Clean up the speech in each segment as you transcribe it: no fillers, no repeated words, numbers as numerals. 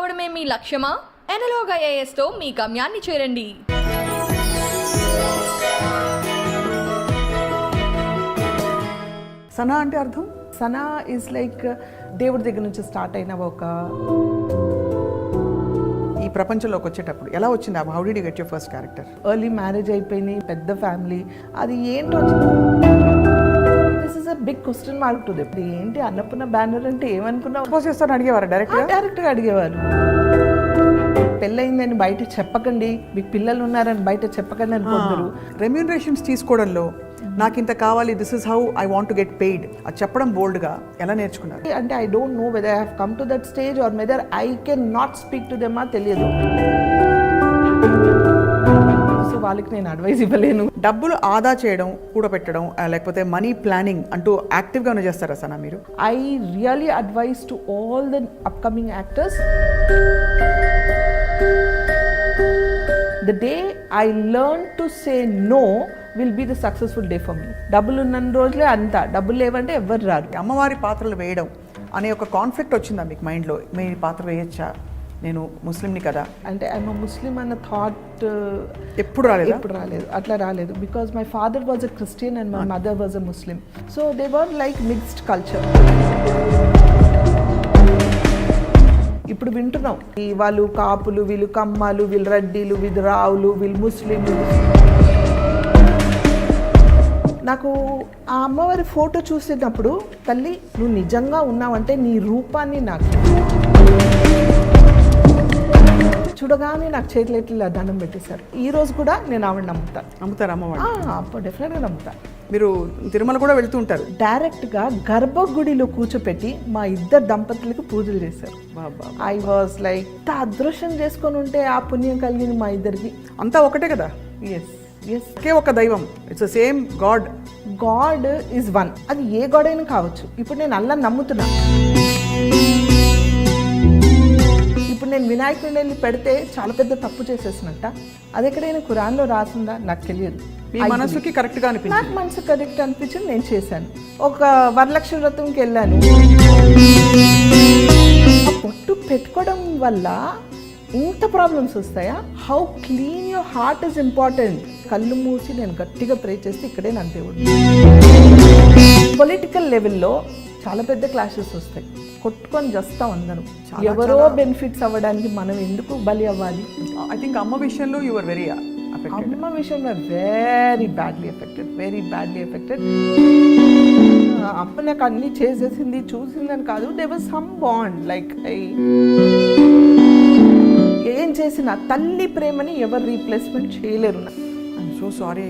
కావడమే మీ లక్ష్యమా? Analogue IAS తో మీ గమ్యాన్ని చేరండి. సనా అంటే అర్థం? సనా ఈజ్ లైక్ దేవుడి దగ్గర నుంచి స్టార్ట్ అయిన ఒక ఈ ప్రపంచంలోకి వచ్చేటప్పుడు ఎలా వచ్చింది? How did you get your first character? Early marriage అయిపోయింది, పెద్ద ఫ్యామిలీ, అది ఏంటో this is a big question mark to them. ఏంటి అన్నపూర్ణ బ్యానర్ అంటే ఏమనుకున్నావు? సపోజ్ చేస్తాను అడిగేవారు డైరెక్ట్గా అడిగేవారు. పెళ్ళయిందని బయట చెప్పకండి, మీకు పిల్లలు ఉన్నారని బయట చెప్పకండి అని కొందరు. రెమ్యూనరేషన్స్ తీసుకోవడంలో నాకు ఇంత కావాలి, this is how I want to get paid, అది చెప్పడం బోల్డ్గా ఎలా నేర్చుకున్నారు? అంటే I don't know whether I have come to that stage or whether I can not speak to them, తెలియదు. సో వాళ్ళకి నేను అడ్వైస్ ఇవ్వలేను. డబ్బులు ఆదా చేయడం, కూడబెట్టడం, లేకపోతే మనీ ప్లానింగ్ అంటూ యాక్టివ్గా చేస్తారా సనా మీరు? I really advice to all the upcoming actors, the day I learn to say no will be the successful day for me. డబ్బులు ఉన్న రోజులే అంతా, డబ్బులు లేవంటే ఎవ్వరు రారు. అమ్మవారి పాత్రలు వేయడం అనే ఒక కాన్ఫ్లిక్ట్ వచ్చిందా మీకు మైండ్లో? మీ పాత్ర వేయచ్చా, నేను ముస్లింని కదా అంటే ఐఎమ్ ముస్లిం అన్న థాట్ ఎప్పుడు రాలేదు, అట్లా రాలేదు. Because my father was a Christian and my mother was a Muslim, so they were like mixed culture. ఇప్పుడు వింటున్నాం, వాళ్ళు కాపులు, వీళ్ళు కమ్మాలు, వీళ్ళు రెడ్డిలు, వీళ్ళు రావులు, వీళ్ళు ముస్లింలు. నాకు ఆ అమ్మవారి ఫోటో చూసేటప్పుడు, తల్లి నువ్వు నిజంగా ఉన్నావంటే నీ రూపాన్ని నాకు చూడగానే నాకు చేతులు ఎట్లా దండం పెట్టేశారు. ఈ రోజు కూడా నేను ఆవిడ నమ్ముతారు అమ్మవారు? అప్పుడు డెఫినెట్గా నమ్ముతాను. మీరు తిరుమల కూడా వెళ్తూ ఉంటారు? డైరెక్ట్గా గర్భగుడిలో కూర్చోపెట్టి మా ఇద్దరు దంపతులకు పూజలు చేశారు. ఐ వాజ్ లైక్, అదృష్టం చేసుకొని ఉంటే ఆ పుణ్యం కలిగింది మా ఇద్దరికి. అంతా ఒకటే కదా? ఎస్ ఎస్, ఒకే ఒక దైవం, it's same God. God is one, అది ఏ గాడ్ అయినా కావచ్చు. ఇప్పుడు నేను అల్లా నమ్ముతున్నా, ఇప్పుడు నేను వినాయకుడిని వెళ్ళి పెడితే చాలా పెద్ద తప్పు చేసేసినట్ట. అది ఎక్కడైనా ఖురాన్లో రాసిందా నాకు తెలియదు. మీ మనసుకి కరెక్ట్గా అనిపించింది? నాకు మనసు కరెక్ట్ అనిపించింది, నేను చేశాను. ఒక వరలక్ష్మి వ్రతంకి వెళ్ళాను, ఆ పొట్టు పెట్టుకోవడం వల్ల ఇంత ప్రాబ్లమ్స్ వస్తాయా? How clean your heart is important. కళ్ళు మూసి నేను గట్టిగా ప్రే చేస్తే ఇక్కడే నా దేవుడు. పొలిటికల్ లెవెల్లో చాలా పెద్ద క్లాషెస్ వస్తాయి, కొట్టుకొని చేస్తాం అందరం. ఎవరో బెనిఫిట్స్ అవ్వడానికి మనం ఎందుకు బలి అవ్వాలి? ఐ థింక్ అమ్మ విషయంలో యు ఆర్ వెరీ అమ్మ విషయంలో వెరీ బ్యాడ్లీ ఎఫెక్టెడ్. అమ్మ నాకు అన్ని చేసేసింది, చూసిందని కాదు, they was some bond. Like ఏం చేసిన తల్లి ప్రేమని ఎవరు రీప్లేస్మెంట్ చేయలేరు. I'm so sorry.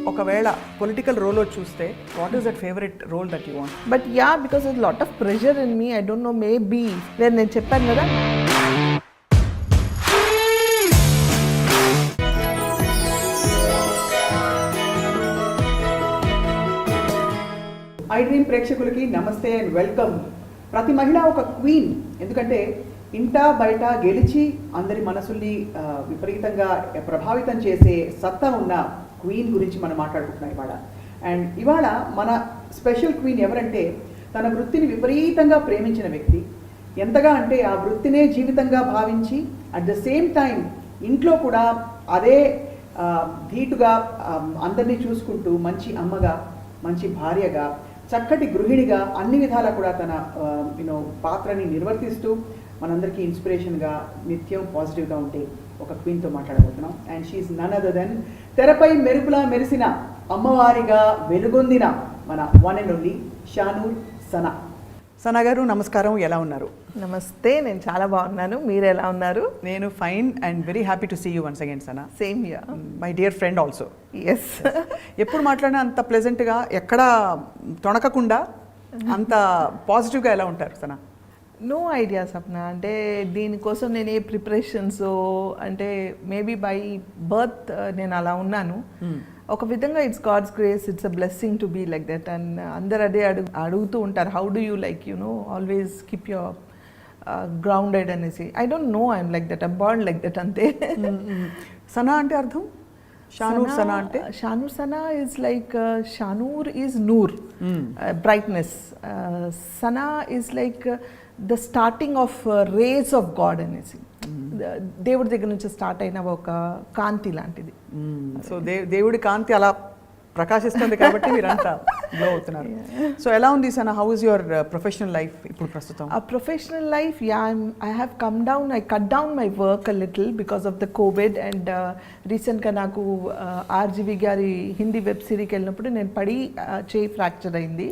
ఒకవేళ పొలిటికల్ రోల్ చూస్తే what is that favourite role that you want? But yeah, because it's lot of pressure in me. I don't know, maybe నేను చెప్పాను కదా, ఐ డ్రీమ్ ప్రేక్షకులకి నమస్తే అండ్ వెల్కమ్. ప్రతి మహిళ ఒక క్వీన్, ఎందుకంటే ఇంట బయట గెలిచి అందరి మనసుల్ని విపరీతంగా ప్రభావితం చేసే సత్తా ఉన్న క్వీన్ గురించి మనం మాట్లాడుకుంటున్నాం ఇవాళ. అండ్ ఇవాళ మన స్పెషల్ క్వీన్ ఎవరంటే, తన వృత్తిని విపరీతంగా ప్రేమించిన వ్యక్తి. ఎంతగా అంటే ఆ వృత్తినే జీవితంగా భావించి అట్ ద సేమ్ టైం ఇంట్లో కూడా అదే ధీటుగా అందరినీ చూసుకుంటూ మంచి అమ్మగా, మంచి భార్యగా, చక్కటి గృహిణిగా అన్ని విధాలా కూడా తన పాత్రని నిర్వర్తిస్తూ మనందరికీ ఇన్స్పిరేషన్గా నిత్యం పాజిటివ్గా ఉంటే ఒక క్వీన్తో మాట్లాడబోతున్నాం. And she's none other than తెరపై మెరుపులా మెరిసిన, అమ్మవారిగా వెలుగొందిన మన one and only Shanoor Sana. Sana garu నమస్కారం, ఎలా ఉన్నారు? నమస్తే, నేను చాలా బాగున్నాను. మీరు ఎలా ఉన్నారు? నేను fine and very happy to see you once again Sana. Same here, my dear friend also. Yes. ఎప్పుడు మాట్లాడినా అంత ప్లెజెంట్గా, ఎక్కడా తొణకకుండా అంత పాజిటివ్గా ఎలా ఉంటారు సనా? No idea Sapna. అంటే దీనికోసం నేను ఏ ప్రిపరేషన్స్, అంటే మేబీ బై బర్త్ నేను అలా ఉన్నాను. ఒక విధంగా it's God's grace, it's a blessing to be like that. And అందరు అదే అడుగుతూ ఉంటారు, how do you like always keep your grounded అనేసి. I don't know, I'm like that, I'm born like that అంతే. సనా అంటే అర్థం? షానూర్ సనా అంటే? Shanoor Sana is like, Shanoor is Noor, brightness. Sana is like the starting of race of God అనేసి దేవుడి దగ్గర నుంచి స్టార్ట్ అయిన ఒక కాంతి లాంటిది. సో దేవుడి కాంతి అలా ప్రకాశిస్తుంది కాబట్టి మీరంతా గ్లో అవుతున్నారు. సో ఎలా ఉంది Sana, how is your professional life ఇప్పుడు ప్రస్తుతం? A professional life, yeah, I have come down, I cut down my work a little because of the COVID and recent గా నాకు ఆర్జీవి గారి హిందీ వెబ్ సిరీకి వెళ్ళినప్పుడు నేను పడి చేయి ఫ్రాక్చర్ అయింది.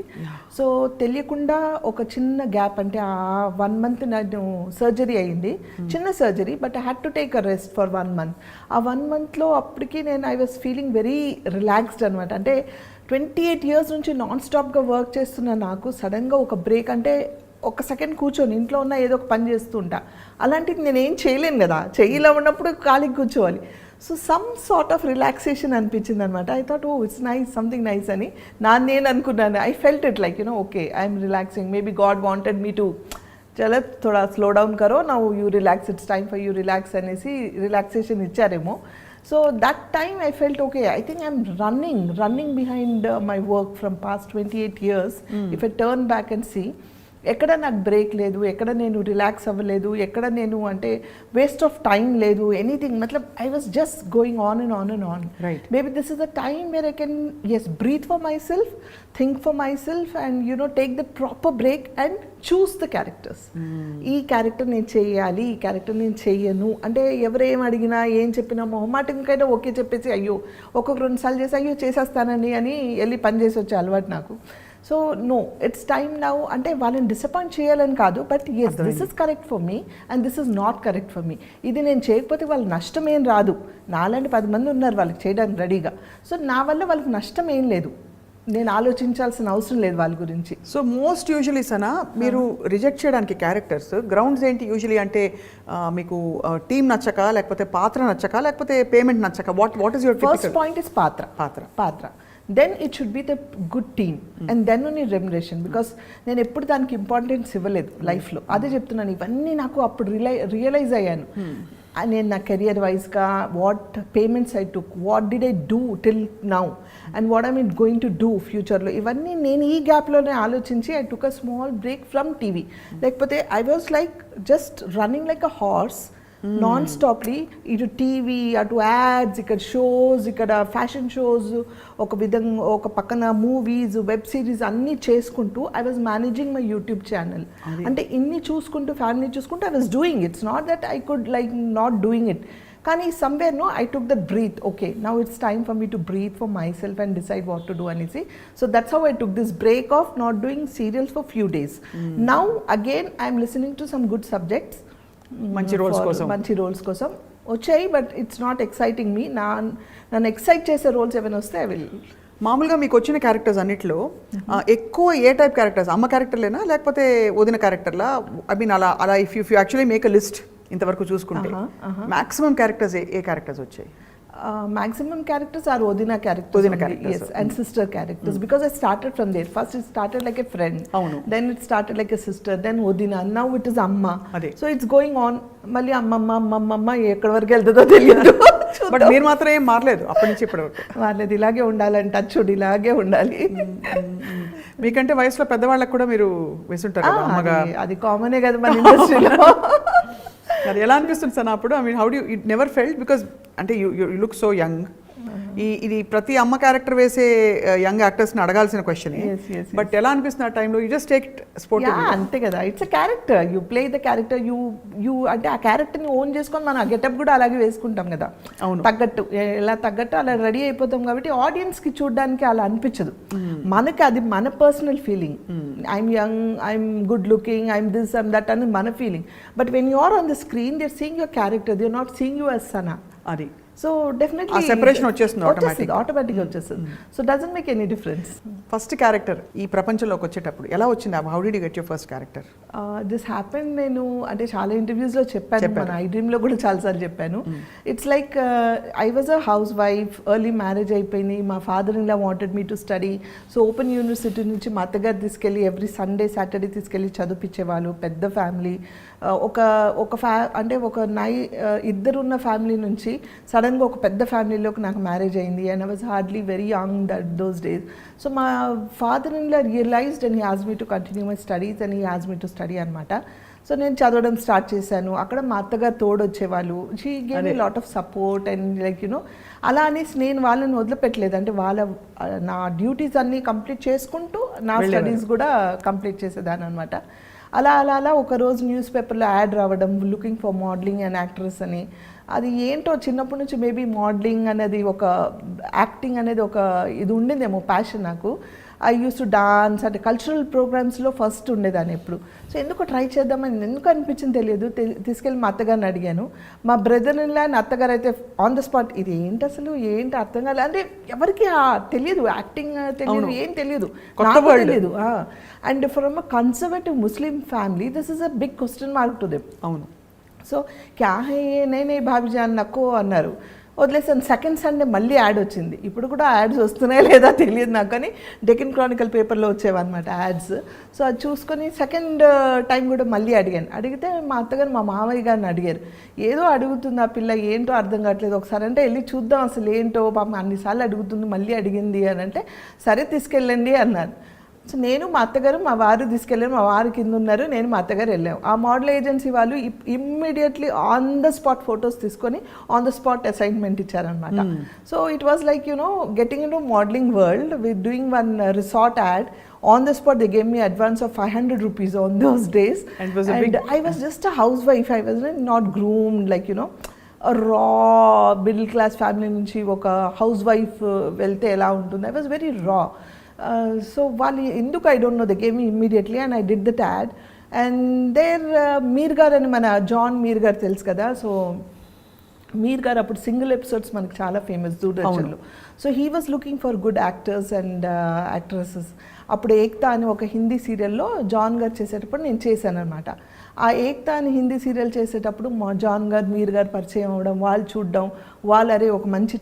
సో తెలియకుండా ఒక చిన్న గ్యాప్, అంటే ఆ 1 month నేను సర్జరీ అయింది, చిన్న surgery, but I had to take a rest for 1 month. ఆ 1 monthలో అప్పటికి నేను I was feeling very relaxed అనమాట. అంటే 28 years నుంచి నాన్ స్టాప్గా వర్క్ చేస్తున్న నాకు సడన్గా ఒక బ్రేక్, అంటే ఒక సెకండ్ కూర్చొని ఇంట్లో ఉన్న ఏదో ఒక పని చేస్తుంటా, అలాంటిది నేను ఏం చేయలేను కదా, చెయ్యిలో ఉన్నప్పుడు ఖాళీ కూర్చోవాలి. So some sort of relaxation అనిపించింది అనమాట. I thought oh it's nice, something nice అని నేను అనుకున్నాను. I felt it like okay I'm relaxing, maybe God wanted me to చలో థోడా స్లో డౌన్ కరో, now you relax, it's time for you relax అనేసి relaxation ఇచ్చారేమో. So that time I felt okay, I think I'm running behind my work from past 28 years. If I turn back and see, ఎక్కడ నాకు break లేదు, ఎక్కడ నేను relax అవ్వలేదు, ఎక్కడ నేను అంటే వేస్ట్ ఆఫ్ టైం లేదు, ఎనీథింగ్. మతలబ్ I was just going on and on and on. Maybe this is the time where I can breathe for my self, think for my self and take the proper break and choose the characters. ఈ character నేను చేయాలి, ఈ character నేను చెయ్యను అంటే ఎవరేం అడిగినా ఏం చెప్పినా మొహమాటంకైనా ఓకే చెప్పేసి అయ్యో ఒక్కొక్క 2 సార్లు చేసి అయ్యో చేసేస్తానని అని వెళ్ళి పని చేసి వచ్చే అలవాటు నాకు. So no, it's time now, అంటే వాళ్ళని డిసప్పాయింట్ చేయాలని కాదు, but yes this is correct for me and this is not correct for me. ఇది నేను చేయకపోతే వాళ్ళ నష్టం ఏం రాదు, నాలాంటి 10 మంది ఉన్నారు వాళ్ళకి చేయడానికి రెడీగా. సో నా వల్ల వాళ్ళకి నష్టం ఏం లేదు, నేను ఆలోచించాల్సిన అవసరం లేదు వాళ్ళ గురించి. సో మోస్ట్ యూజువలీ సనా మీరు రిజెక్ట్ చేయడానికి క్యారెక్టర్స్ గ్రౌండ్స్ ఏంటి యూజువలీ? అంటే మీకు టీమ్ నచ్చక, లేకపోతే పాత్ర నచ్చక, లేకపోతే పేమెంట్ నచ్చక? What is your first point is పాత్ర. Then it should be the good team and then only remuneration, because నేను ఎప్పుడు దానికి ఇంపార్టెన్స్ ఇవ్వలేదు లైఫ్లో. అదే చెప్తున్నాను, ఇవన్నీ నాకు అప్పుడు రియలైజ్ అయ్యాను. నేను నా కెరియర్ వైజ్గా what payments I took, what did I do till now and what I mean going to do ఫ్యూచర్లో, ఇవన్నీ నేను ఈ గ్యాప్లోనే ఆలోచించి I took a small break from TV. లేకపోతే I was like just running like a horse nonstop, ఇటు TV, అటు ads, ఇక్కడ షోస్, ఇక్కడ ఫ్యాషన్ షోస్, ఒక విధంగా ఒక పక్కన మూవీస్, వెబ్ సిరీస్ అన్నీ చేసుకుంటూ I was managing my YouTube channel. అంటే ఇన్ని చూసుకుంటూ ఫ్యామిలీ చూసుకుంటూ I was doing, it's not that I could like not doing it. కానీ somewhere I took that breath, okay now it's time for me to breathe for my self and decide what to do అనేసి. So that's how I took this break of not doing serials for few days. Now again I'm listening to some good subjects, మంచి roles కోసం వచ్చాయి, but it's not exciting మీ. నన్ను excite చేసే roles ఏమైనా వస్తే I will. మామూలుగా మీకు వచ్చిన క్యారెక్టర్స్ అన్నిట్లో ఎక్కువ ఏ టైప్ క్యారెక్టర్స్? అమ్మ క్యారెక్టర్లేనా, లేకపోతే వదిన క్యారెక్టర్లా? ఐ మీన్ అలా if you actually make a list ఇంతవరకు చూసుకుంటే మాక్సిమం క్యారెక్టర్స్ ఏ క్యారెక్టర్స్ వచ్చాయి? Maximum characters are Odina characters, yes, and sister characters, because I started from there. First it started like a friend, then it started like a sister, then Odina, now it is Amma. So it's going on, మళ్ళీ అమ్మమ్మ ఎక్కడి వరకు వెళ్తుందో తెలియదు. But మీరు మాత్రం ఏం మారలేదు అప్పటి నుంచి ఇప్పటి వరకు? మారలేదు, ఇలాగే ఉండాలని టచ్ ఇలాగే ఉండాలి. మీకంటే వయసులో పెద్దవాళ్ళకి కూడా మీరు వేసుంటారు కదా అమ్మగా, అది కామనే కదా మన ఇండస్ట్రీలో. అది ఎలా అనిపిస్తుంది సార్ అప్పుడు? I mean how do it never felt, because అంటే యూ లుక్ సో యంగ్. ఇది ప్రతి అమ్మ క్యారెక్టర్ వేసే యంగ్ యాక్టర్స్ని అడగాల్సిన క్వశ్చన్. బట్ ఎలా అనిపిస్తుంది ఆ టైంలో? You just take sport. అంతే కదా, it's a character, you play the character, you అంటే ఆ క్యారెక్టర్ని ఓన్ చేసుకొని మనం ఆ గెటప్ కూడా అలాగే వేసుకుంటాం కదా, తగ్గట్టు ఎలా తగ్గట్టు అలా రెడీ అయిపోతాం. కాబట్టి ఆడియన్స్కి చూడడానికి అలా అనిపించదు, మనకి అది మన personal feeling. I'm young, I'm good looking, I'm this I'm that అని మన feeling. But when you are on the screen they are seeing your character, they are not seeing you as Sana. అది సో డెఫినెట్లీ సెపరేషన్ వచ్చేస్తుంది, ఆటోమేటిక్గా వచ్చేస్తుంది. So doesn't make any difference. First character ఈ ప్రపంచంలోకి వచ్చేటప్పుడు ఎలా వచ్చింది? How did you get your first character? This happen, నేను అంటే చాలా ఇంటర్వ్యూస్లో చెప్పాను, మన ఐ డ్రీమ్లో కూడా చాలాసార్లు చెప్పాను. It's like I was a house wife, early marriage అయిపోయింది, మా father in law wanted me to study. So open university నుంచి మా అత్తగారు తీసుకెళ్ళి ఎవ్రీ సండే సాటర్డే తీసుకెళ్ళి చదివించేవాళ్ళు. పెద్ద ఫ్యామిలీ, ఒక ఇద్దరున్న ఫ్యామిలీ నుంచి సడన్ సడన్గా ఒక పెద్ద ఫ్యామిలీలోకి నాకు మ్యారేజ్ అయింది and I was hardly very young those days. So మా father in law realised and he as me to continue my studies and he as me to study అనమాట. So నేను చదవడం స్టార్ట్ చేశాను. అక్కడ మా అత్తగారు తోడు వచ్చేవాళ్ళు. She gave me lot of support and like you know అలా అనేసి నేను వాళ్ళని వదిలిపెట్టలేదు. అంటే నా డ్యూటీస్ అన్నీ కంప్లీట్ చేసుకుంటూ నా స్టడీస్ కూడా కంప్లీట్ చేసేదాన్ని అనమాట. అలా ఒకరోజు న్యూస్ పేపర్లో యాడ్ రావడం, looking for modelling and actress అని. అది ఏంటో చిన్నప్పటి నుంచి మేబీ మోడలింగ్ అనేది ఒక యాక్టింగ్ అనేది ఒక ఇది ఉండిందేమో ప్యాషన్ నాకు. ఐ యూస్ టు డాన్స్ అంటే కల్చరల్ ప్రోగ్రామ్స్లో ఫస్ట్ ఉండేదాన్ని ఎప్పుడు. సో ఎందుకు ట్రై చేద్దామని ఎందుకు అనిపించింది తెలియదు. తీసుకెళ్ళి మా అత్తగారిని అడిగాను. మా బ్రదర్ ఇన్ లా అండ్ అత్తగారు అయితే ఆన్ ద స్పాట్ ఇది ఏంటి అసలు ఏంటి అర్థం కాలేదు. అంటే ఎవరికి తెలియదు, యాక్టింగ్ తెలియదు, ఏం తెలియదు, నాకు తెలియదు. And from a conservative Muslim family this is a big question mark to them. అవును. సో క్యా హే నేనే భాబీజాన్ నక్కో అన్నారు. వదిలేసాను. సెకండ్ సండే మళ్ళీ యాడ్ వచ్చింది. ఇప్పుడు కూడా యాడ్స్ వస్తున్నాయా లేదా తెలియదు నాకు, కానీ డెక్కన్ క్రానికల్ పేపర్లో వచ్చేవన్నమాట యాడ్స్. సో అది చూసుకొని సెకండ్ టైం కూడా మళ్ళీ అడిగితే మా అత్తగారు మా మామయ్య గారిని అడిగారు. ఏదో అడుగుతుంది ఆ పిల్ల, ఏంటో అర్థం కావట్లేదు, ఒకసారి అంటే వెళ్ళి చూద్దాం అసలు ఏంటో, పాపం అన్నిసార్లు అడుగుతుంది మళ్ళీ అడిగింది అని అంటే సరే తీసుకెళ్ళండి అన్నారు. సో నేను మా అత్తగారు మా వారు తీసుకెళ్ళారు. మా వారు కింద ఉన్నారు, నేను మా అత్తగారు వెళ్ళాము. ఆ మోడల్ ఏజెన్సీ వాళ్ళు immediately on the spot photos తీసుకొని ఆన్ ద స్పాట్ అసైన్మెంట్ ఇచ్చారనమాట. So it was like you know getting in to modelling world with doing one resort add. On the spot they gave me advance of 500 rupees on those days, and I was just a housewife. I was not groomed like you know a raw middle class family నుంచి ఒక house wife వెళ్తే ఎలా ఉంటుంది. I was very raw. So వాళ్ళు ఎందుకు I don't know they gave me immediately and I did that ad. And there Meer గారు అని మన జాన్ మీర్ గారు తెలుసు కదా. సో మీర్ గారు అప్పుడు సింగిల్ ఎపిసోడ్స్ మనకు చాలా ఫేమస్ దూరదర్శన్లో. So he was looking for good actors and actresses. అప్పుడు ఏక్తా అని ఒక హిందీ సీరియల్లో జాన్ గారు చేసేటప్పుడు నేను చేశాను అనమాట. ఆ ఏక్తా అని హిందీ సీరియల్ చేసేటప్పుడు మా జాన్ గారు మీర్ గారు పరిచయం అవ్వడం, వాళ్ళు చూడడం, వాళ్ళు అరే ఒక మంచి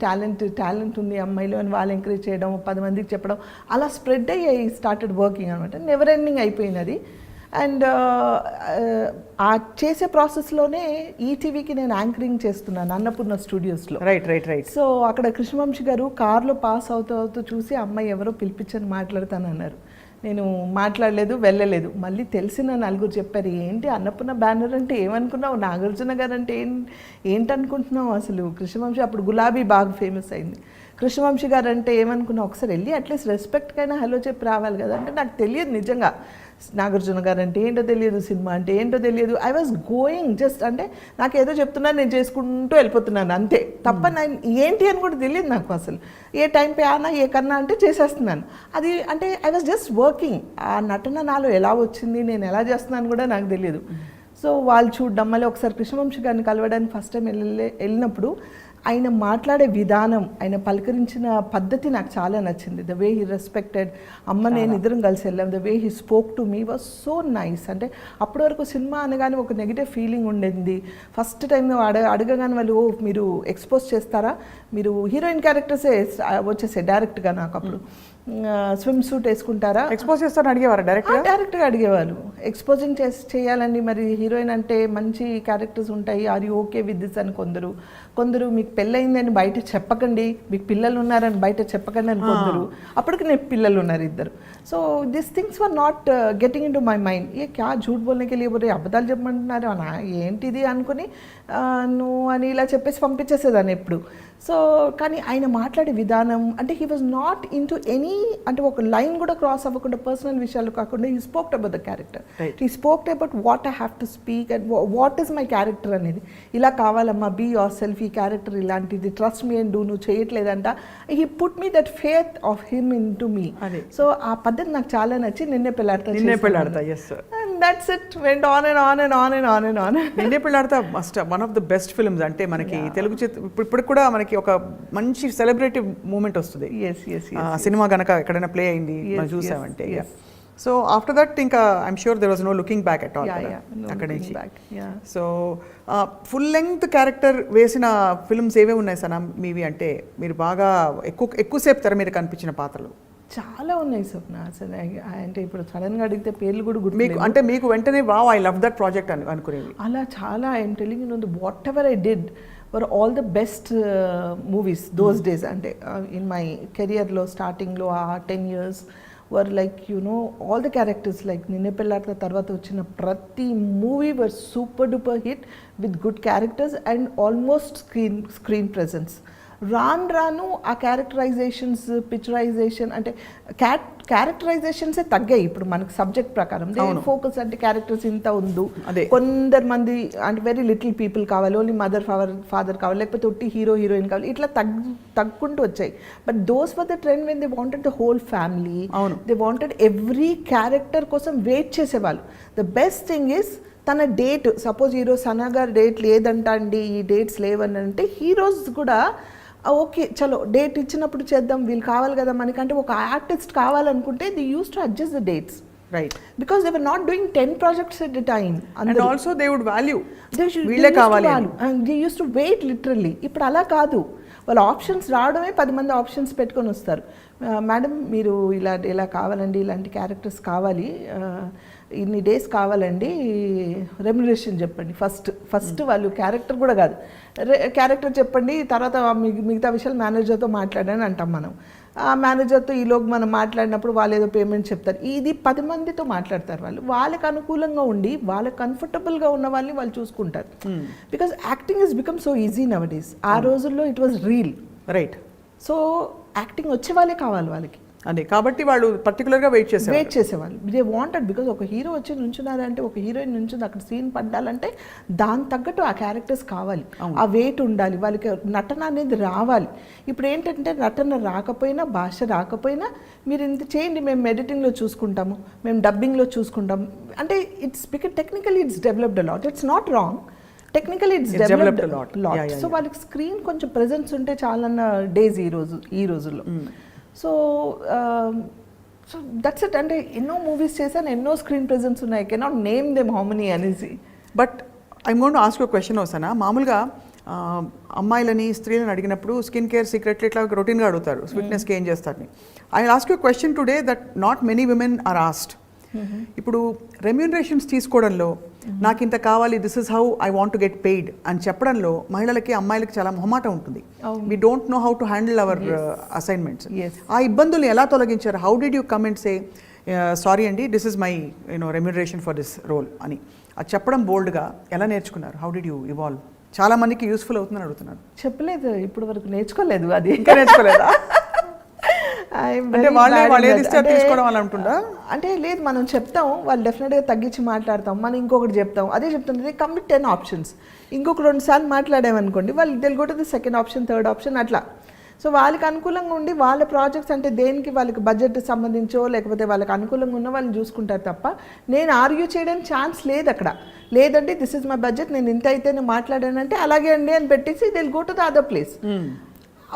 టాలెంట్ ఉంది అమ్మాయిలో అని వాళ్ళు ఎంకరేజ్ చేయడం, 10 మందికి చెప్పడం, అలా స్ప్రెడ్ అయ్యి ఐ స్టార్టెడ్ వర్కింగ్ అనమాట. నెవర్ ఎండింగ్ అయిపోయింది అది. అండ్ ఆ చేసే ప్రాసెస్లోనే ఈటీవీకి నేను యాంకరింగ్ చేస్తున్నాను అన్నపూర్ణ స్టూడియోస్లో. రైట్. సో అక్కడ కృష్ణవంశీ గారు కార్లో పాస్ అవుతూ చూసి అమ్మాయి ఎవరో పిలిపించని మాట్లాడతానన్నారు. నేను మాట్లాడలేదు, వెళ్ళలేదు. మళ్ళీ తెలిసిన నలుగురు చెప్పారు, ఏంటి అన్నపూర్ణ బ్యానర్ అంటే ఏమనుకున్నావు, నాగార్జున గారు అంటే ఏంటనుకుంటున్నావు అసలు. కృష్ణవంశీ అప్పుడు గులాబీ బాగా ఫేమస్ అయింది. కృష్ణవంశీ గారు అంటే ఏమనుకున్నావు, ఒకసారి వెళ్ళి అట్లీస్ట్ రెస్పెక్ట్కైనా హలో చెప్పి రావాలి కదా. అంటే నాకు తెలియదు నిజంగా నాగార్జున గారు అంటే ఏంటో తెలియదు, సినిమా అంటే ఏంటో తెలియదు. ఐ వాజ్ గోయింగ్ జస్ట్ అంటే నాకు ఏదో చెప్తున్నాను, నేను చేసుకుంటూ వెళ్ళిపోతున్నాను అంతే తప్ప నేను ఏంటి అని కూడా తెలియదు నాకు అసలు. ఏ టైం పే ఆనా ఏ కన్నా అంటే చేసేస్తున్నాను. అది అంటే ఐ వాజ్ జస్ట్ వర్కింగ్. ఆ నటన నాలో ఎలా వచ్చింది, నేను ఎలా చేస్తున్నాను కూడా నాకు తెలియదు. సో వాళ్ళు చూడడం, మళ్ళీ ఒకసారి కృష్ణవంశీ గారిని కలవడానికి ఫస్ట్ టైం వెళ్ళినప్పుడు ఆయన మాట్లాడే విధానం, ఆయన పలకరించిన పద్ధతి నాకు చాలా నచ్చింది. The way he respected. అమ్మ నేను ఇద్దరం కలిసి వెళ్ళాం. The way he spoke to me was so nice. అంటే అప్పటి వరకు సినిమా అనగానే ఒక నెగిటివ్ ఫీలింగ్ ఉండేది. ఫస్ట్ టైం అడగగానే వాళ్ళు మీరు ఎక్స్పోజ్ చేస్తారా, మీరు హీరోయిన్ క్యారెక్టర్సే వచ్చేసాయి డైరెక్ట్గా. నాకు అప్పుడు స్విమ్ సూట్ వేసుకుంటారా, ఎక్స్పోజ్ చేస్తారని అడిగేవారు డైరెక్ట్గా అడిగేవారు. ఎక్స్పోజింగ్ చేయాలండి, మరి హీరోయిన్ అంటే మంచి క్యారెక్టర్స్ ఉంటాయి, are you okay with this అని కొందరు మీకు పెళ్ళయిందని బయట చెప్పకండి, మీకు పిల్లలు ఉన్నారని బయట చెప్పకండి అని కొందరు. అప్పటికి నేను పిల్లలు ఉన్నారు 2. So this things were not getting into my mind. ఏ క్యా झूठ बोलने के लिए बोल रहे, అబద్ధాలు చెప్పమంటున్నారు ఏంటిది అనుకుని నువ్వు అని ఇలా చెప్పేసి పంపించేసేదాన్ని ఎప్పుడు. సో కానీ ఆయన మాట్లాడే విధానం అంటే he was not into any అంటే ఒక లైన్ కూడా క్రాస్ అవ్వకుండా పర్సనల్ విషయాలు కాకుండా he spoke about the character. He spoke about what I have to speak and what is my character అనేది. ఇలా కావాలమ్మా, బీ యువర్ సెల్ఫ్, ఈ క్యారెక్టర్ ఇలాంటిది, ట్రస్ట్ మీ అండ్ డూ, నువ్వు చేయట్లేదంట. He put me that faith of him into me. So ఆ పద్ధతి నాకు చాలా నచ్చి Ninne Pelladata. That's it, went on and on and on and on and on. Ninne Pelladatha must one of the best films. అంటే మనకి తెలుగు ఇప్పుడు కూడా మనకి ఒక మంచి సెలబ్రేటివ్ మూమెంట్ వస్తుంది. సినిమా కనుక ఎక్కడైనా ప్లే అయింది మనం చూసామంటే. సో ఆఫ్టర్ దట్ ఇంకా I'm sure there was no looking back at all అక్కడి నుంచి. సో ఫుల్ లెంగ్త్ క్యారెక్టర్ వేసిన ఫిల్మ్స్ ఏవే ఉన్నాయి సనా మీవి? అంటే మీరు బాగా ఎక్కువసేపు తెర మీద కనిపించిన పాత్రలు చాలా ఉన్నాయి స్వప్న. అసలు అంటే ఇప్పుడు సడన్గా అడిగితే పేర్లు కూడా గుర్తు మీకు అంటే మీకు వెంటనే wow I love that project అనుకునేది అలా చాలా. I'm telling you know what ever I did were all the best movies those days. అంటే ఇన్ మై కెరియర్లో స్టార్టింగ్లో ఆ 10 years were like all the characters like నిన్నే పెళ్ళాట తర్వాత వచ్చిన ప్రతి movie were super duper hit with good characters and almost screen presence. రాను ఆ క్యారెక్టరైజేషన్స్ పిక్చరైజేషన్ అంటే క్యారెక్టరైజేషన్సే తగ్గాయి ఇప్పుడు మనకి సబ్జెక్ట్ ప్రకారం. ఫోకస్ అంటే క్యారెక్టర్స్ ఇంత ఉండు, కొందరు మంది అంటే వెరీ లిటిల్ పీపుల్ కావాలి, ఓన్లీ మదర్ ఫాదర్ కావాలి, లేకపోతే ఒట్టి హీరో హీరోయిన్ కావాలి, ఇట్లా తగ్గుకుంటూ వచ్చాయి. But those for the trend when they wanted the whole family, they wanted every character కోసం వెయిట్ చేసేవాళ్ళు. ద బెస్ట్ థింగ్ ఈస్ తన డేట్, సపోజ్ ఈరోజు సనా గారు డేట్ లేదంట అండి, ఈ డేట్స్ లేవని అంటే హీరోస్ కూడా ఓకే చలో డేట్ ఇచ్చినప్పుడు చేద్దాం, వీళ్ళు కావాలి కదా మనకంటే ఒక ఆర్టిస్ట్ కావాలనుకుంటే they use to adjust the dates. Right. Because they were not doing 10 projects at a time. And also they would value. వీళ్ళే కావాలి and they used to wait literally. ఇప్పుడు అలా కాదు, వాళ్ళ ఆప్షన్స్ రావడమే 10 మంది ఆప్షన్స్ పెట్టుకొని వస్తారు. మేడం మీరు ఇలా కావాలండి, ఇలాంటి క్యారెక్టర్స్ కావాలి, ఇన్ని డేస్ కావాలండి, రెమ్యునరేషన్ చెప్పండి. ఫస్ట్ వాళ్ళు క్యారెక్టర్ కూడా కాదు, క్యారెక్టర్ చెప్పండి, తర్వాత మిగతా విషయాలు మేనేజర్తో మాట్లాడని అంటాం మనం. ఆ మేనేజర్తో ఈలోపు మనం మాట్లాడినప్పుడు వాళ్ళు ఏదో పేమెంట్ చెప్తారు. ఇది 10 మందితో మాట్లాడతారు వాళ్ళు. వాళ్ళకి అనుకూలంగా ఉండి వాళ్ళకి కంఫర్టబుల్గా ఉన్న వాళ్ళని వాళ్ళు చూసుకుంటారు. Because acting is become so easy now days. ఆ రోజుల్లో it was reel. Right. So acting వచ్చే వాళ్ళే కావాలి వాళ్ళకి. అదే కాబట్టి వాళ్ళు పర్టికులర్గా వెయిట్ చేసేవాళ్ళు. దే వాంటెడ్ బికాజ్ ఒక హీరో వచ్చి నుంచున్నారంటే, ఒక హీరోయిన్ నుంచుంది అక్కడ సీన్ పడ్డాలంటే దాని తగ్గట్టు ఆ క్యారెక్టర్స్ కావాలి, ఆ వెయిట్ ఉండాలి, వాళ్ళకి నటన అనేది రావాలి. ఇప్పుడు ఏంటంటే నటన రాకపోయినా, భాష రాకపోయినా మీరు ఇంత చేయండి, మేము ఎడిటింగ్లో చూసుకుంటాము, మేము డబ్బింగ్లో చూసుకుంటాము అంటే it's because technically it's developed a lot. It's not wrong, technically it's developed a lot. So వాళ్ళకి స్క్రీన్ కొంచెం ప్రెజెన్స్ ఉంటే చాలన్న డేస్ ఈ రోజుల్లో. So that's it. అంటే ఎన్నో మూవీస్ చేశాను, ఎన్నో స్క్రీన్ ప్రెజెన్స్ ఉన్నాయి, I cannot name them how many అనేసి. But I want to ask you question వస్తానా. మామూలుగా అమ్మాయిలని స్త్రీలను అడిగినప్పుడు స్కిన్ కేర్ సీక్రెట్లు ఇట్లా రొటీన్గా అడుగుతారు, ఫిట్నెస్కి ఏం చేస్తారని. I will ask you question today that not many women are asked. ఇప్పుడు రెమ్యూనరేషన్స్ తీసుకోవడంలో నాకు ఇంత కావాలి, this is how I want to get paid అని చెప్పడంలో మహిళలకి అమ్మాయిలకి చాలా మొహమాటం ఉంటుంది. We don't know how to handle our assignments. ఆ ఇబ్బందులు ఎలా తొలగించారు? How did you come and say sorry అండి, this is my remuneration for this role అని అది చెప్పడం బోల్డ్గా ఎలా నేర్చుకున్నారు? How did you evolve? చాలా మందికి యూస్ఫుల్ అవుతుందని అడుగుతున్నారు. చెప్పలేదు, ఇప్పుడు వరకు నేర్చుకోలేదు. అది ఇంకా నేర్చుకోలేదా? అంటే లేదు, మనం చెప్తాం, వాళ్ళు డెఫినెట్గా తగ్గించి మాట్లాడతాం, మనం ఇంకొకటి చెప్తాం, అదే చెప్తుంది కంప్లీట్ 10 ఆప్షన్స్. ఇంకొక 2 సార్లు మాట్లాడామనుకోండి, వాళ్ళు తెలుగుతుంది సెకండ్ ఆప్షన్, థర్డ్ ఆప్షన్ అట్లా. సో వాళ్ళకి అనుకూలంగా ఉండి వాళ్ళ ప్రాజెక్ట్స్ అంటే దేనికి వాళ్ళకి బడ్జెట్ సంబంధించో లేకపోతే వాళ్ళకి అనుకూలంగా ఉన్న వాళ్ళని చూసుకుంటారు తప్ప నేను ఆర్గ్యూ చేయడానికి ఛాన్స్ లేదు అక్కడ. లేదంటే దిస్ ఇస్ మై బడ్జెట్, నేను ఇంత అయితే నేను మాట్లాడానంటే అలాగే అండి అని పెట్టేసి they will go to the other place.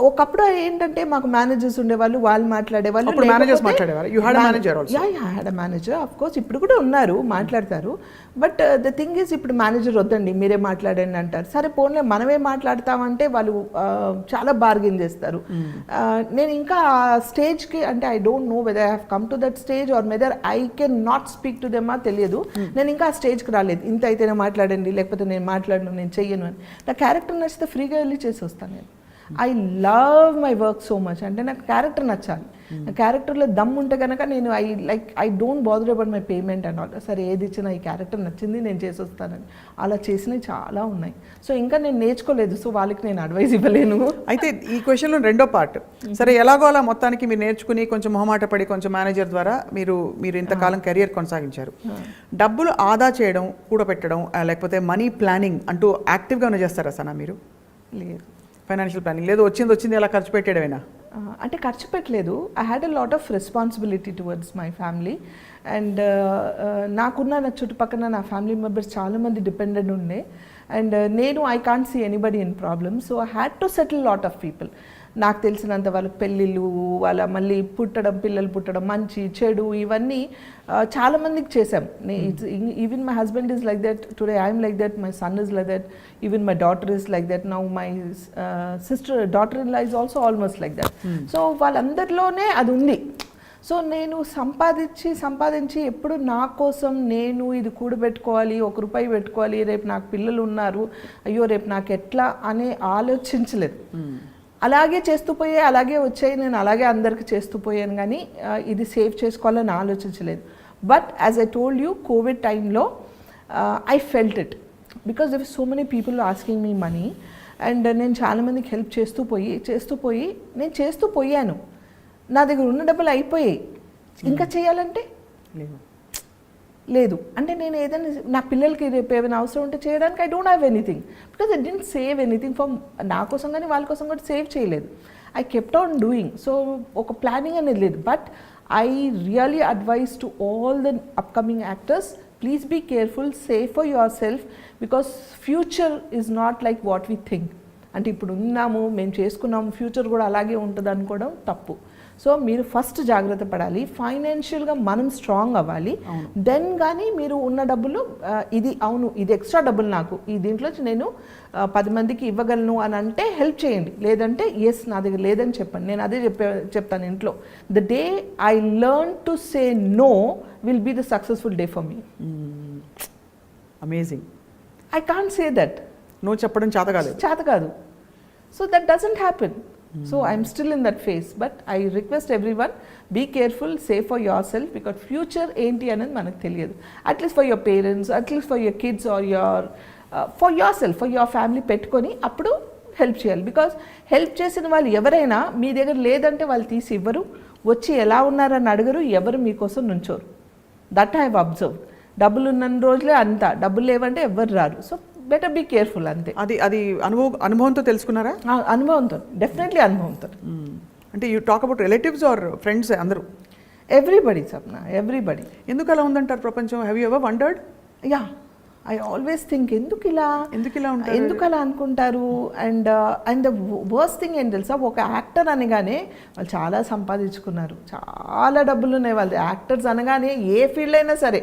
ఒకప్పుడు ఏంటంటే మాకు మేనేజర్స్ ఉండేవాళ్ళు, వాళ్ళు మాట్లాడేవాళ్ళు. మేనేజర్ ఆఫ్ కోర్స్ ఇప్పుడు కూడా ఉన్నారు, మాట్లాడతారు. బట్ ద థింగ్ ఈజ్ ఇప్పుడు మేనేజర్ వద్దండి మీరే మాట్లాడండి అంటారు. సరే పోన్లే మనమే మాట్లాడతామంటే వాళ్ళు చాలా బార్గెన్ చేస్తారు. నేను ఇంకా స్టేజ్కి అంటే I don't know whether I have come to that stage or whether I can not speak to them తెలియదు. నేను ఇంకా ఆ స్టేజ్కి రాలేదు, ఇంత అయితేనే మాట్లాడండి లేకపోతే నేను మాట్లాడను, నేను చెయ్యను అని. నా క్యారెక్టర్ నచ్చితే ఫ్రీగా వెళ్ళి చేసి వస్తాను నేను. I love my work so much. అంటే నాకు క్యారెక్టర్ నచ్చాలి, నా క్యారెక్టర్లో దమ్ ఉంటే కనుక నేను I don't bother about my payment and all. సరే ఏది ఇచ్చినా ఈ క్యారెక్టర్ నచ్చింది నేను చేసి వస్తానని అలా చేసినవి చాలా ఉన్నాయి. సో ఇంకా నేను నేర్చుకోలేదు, సో వాళ్ళకి నేను అడ్వైస్ ఇవ్వలేను. అయితే ఈ క్వశ్చన్లో రెండో పార్ట్, సరే ఎలాగో అలా మొత్తానికి మీరు నేర్చుకుని కొంచెం మొహమాట పడి కొంచెం మేనేజర్ ద్వారా మీరు ఇంతకాలం కెరియర్ కొనసాగించారు. డబ్బులు ఆదా చేయడం, కూడబెట్టడం, లేకపోతే మనీ ప్లానింగ్ అంటూ యాక్టివ్గా చేస్తారా సనా మీరు? లేదు, ఫైనాన్షియల్ ప్లానింగ్ లేదు, వచ్చింది అలా ఖర్చు పెట్టేయడమేనా? అంటే ఖర్చు పెట్టలేదు. I had a lot of responsibility towards my family and నాకున్న నా చుట్టుపక్కల నా ఫ్యామిలీ మెంబర్స్ చాలామంది డిపెండెంట్ ఉండే అండ్ నేను I can't see anybody in problem. So I had to settle lot of people. నాకు తెలిసినంత వాళ్ళకి పెళ్ళిళ్ళు, వాళ్ళ మళ్ళీ పిల్లలు పుట్టడం, మంచి చెడు ఇవన్నీ చాలామందికి చేసాం. Even my husband is like that today, I'm like that, my son is like that, even my daughter is like that, now my daughter in law is also almost like that. So వాళ్ళందరిలోనే అది ఉంది. So నేను సంపాదించి ఎప్పుడు నా కోసం నేను ఇది కూడబెట్టుకోవాలి, ₹1 పెట్టుకోవాలి, రేపు నాకు పిల్లలు ఉన్నారు, అయ్యో రేపు నాకు ఎట్లా అనే ఆలోచించలేదు. అలాగే చేస్తూ పోయే, అలాగే వచ్చాయి, నేను అలాగే అందరికి చేస్తూ పోయాను, కానీ ఇది సేవ్ చేసుకోవాలని ఆలోచించలేదు. But as I told you, covid టైంలో I felt it because there so many people asking me money. And నేను చాలామందికి హెల్ప్ నేను చేస్తూ పోయాను. నా దగ్గర ఉన్న డబ్బులు అయిపోయాయి, ఇంకా చేయాలంటే లేదు. అంటే నేను ఏదైనా నా పిల్లలకి రేపు ఏమైనా అవసరం ఉంటే చేయడానికి I don't have anything, because I didn't save anything for నా కోసం కానీ వాళ్ళ కోసం కూడా సేవ్ చేయలేదు. I kept on doing. So ఒక ప్లానింగ్ అనేది లేదు. But I really advise to all the upcoming actors, please be careful, save for your self, because future is not like what we think. అంటే ఇప్పుడు ఉన్నాము, మేము చేసుకున్నాము, future కూడా అలాగే ఉంటుంది అనుకోవడం తప్పు. సో మీరు ఫస్ట్ జాగ్రత్త పడాలి, ఫైనాన్షియల్గా మనం స్ట్రాంగ్ అవ్వాలి. దెన్ కానీ మీరు ఉన్న డబ్బులు ఇది ఎక్స్ట్రా డబ్బులు నాకు ఈ దీంట్లో నేను 10 మందికి ఇవ్వగలను అని అంటే హెల్ప్ చేయండి. లేదంటే ఎస్ నా దగ్గర లేదని చెప్పండి. నేను అదే చెప్తాను ఇంట్లో. The day I learn to say no will be the successful day for me. Amazing. I can't say that. No చెప్పడం చేత కాదు. So that doesn't happen. So I'm still in that phase, but I request everyone, be careful, save for yourself, because future enti anadi manaku teliyadu. At least for your parents, at least for your kids or your for yourself, for your family పెట్టుకొని అప్పుడు help చేయాలి. Because help చేసిన వాళ్ళు ఎవరైనా మీ దగ్గర లేదంటే వాళ్ళు తీసి ఇవ్వరు, వచ్చి ఎలా ఉన్నారని అడగరు, ఎవరు మీకోసం నుంచోరు. That I have observe. డబ్బులు ఉన్న రోజులే అంతా, డబ్బులు లేవంటే ఎవరు రారు. సో బెటర్ బీ కేర్ఫుల్ అంతే. అది అనుభవంతో తెలుసుకున్నారా? అనుభవంతో, డెఫినెట్లీ అనుభవంతో. అంటే you talk about relatives or friends? అందరూ, ఎవ్రీబడి సప్న, ఎవ్రీబడి. ఎందుకు అలా ఉందంటారు ప్రపంచం? Have you ever wondered? Yeah, I always think ఎందుకు ఇలా ఉంటారు, ఎందుకు అలా అనుకుంటారు. అండ్ ద వర్స్ట్ థింగ్ ఏం తెలుసా, ఒక యాక్టర్ అనగానే వాళ్ళు చాలా సంపాదించుకున్నారు, చాలా డబ్బులు ఉన్నాయి వాళ్ళు. యాక్టర్స్ అనగానే ఏ ఫీల్డ్ అయినా సరే,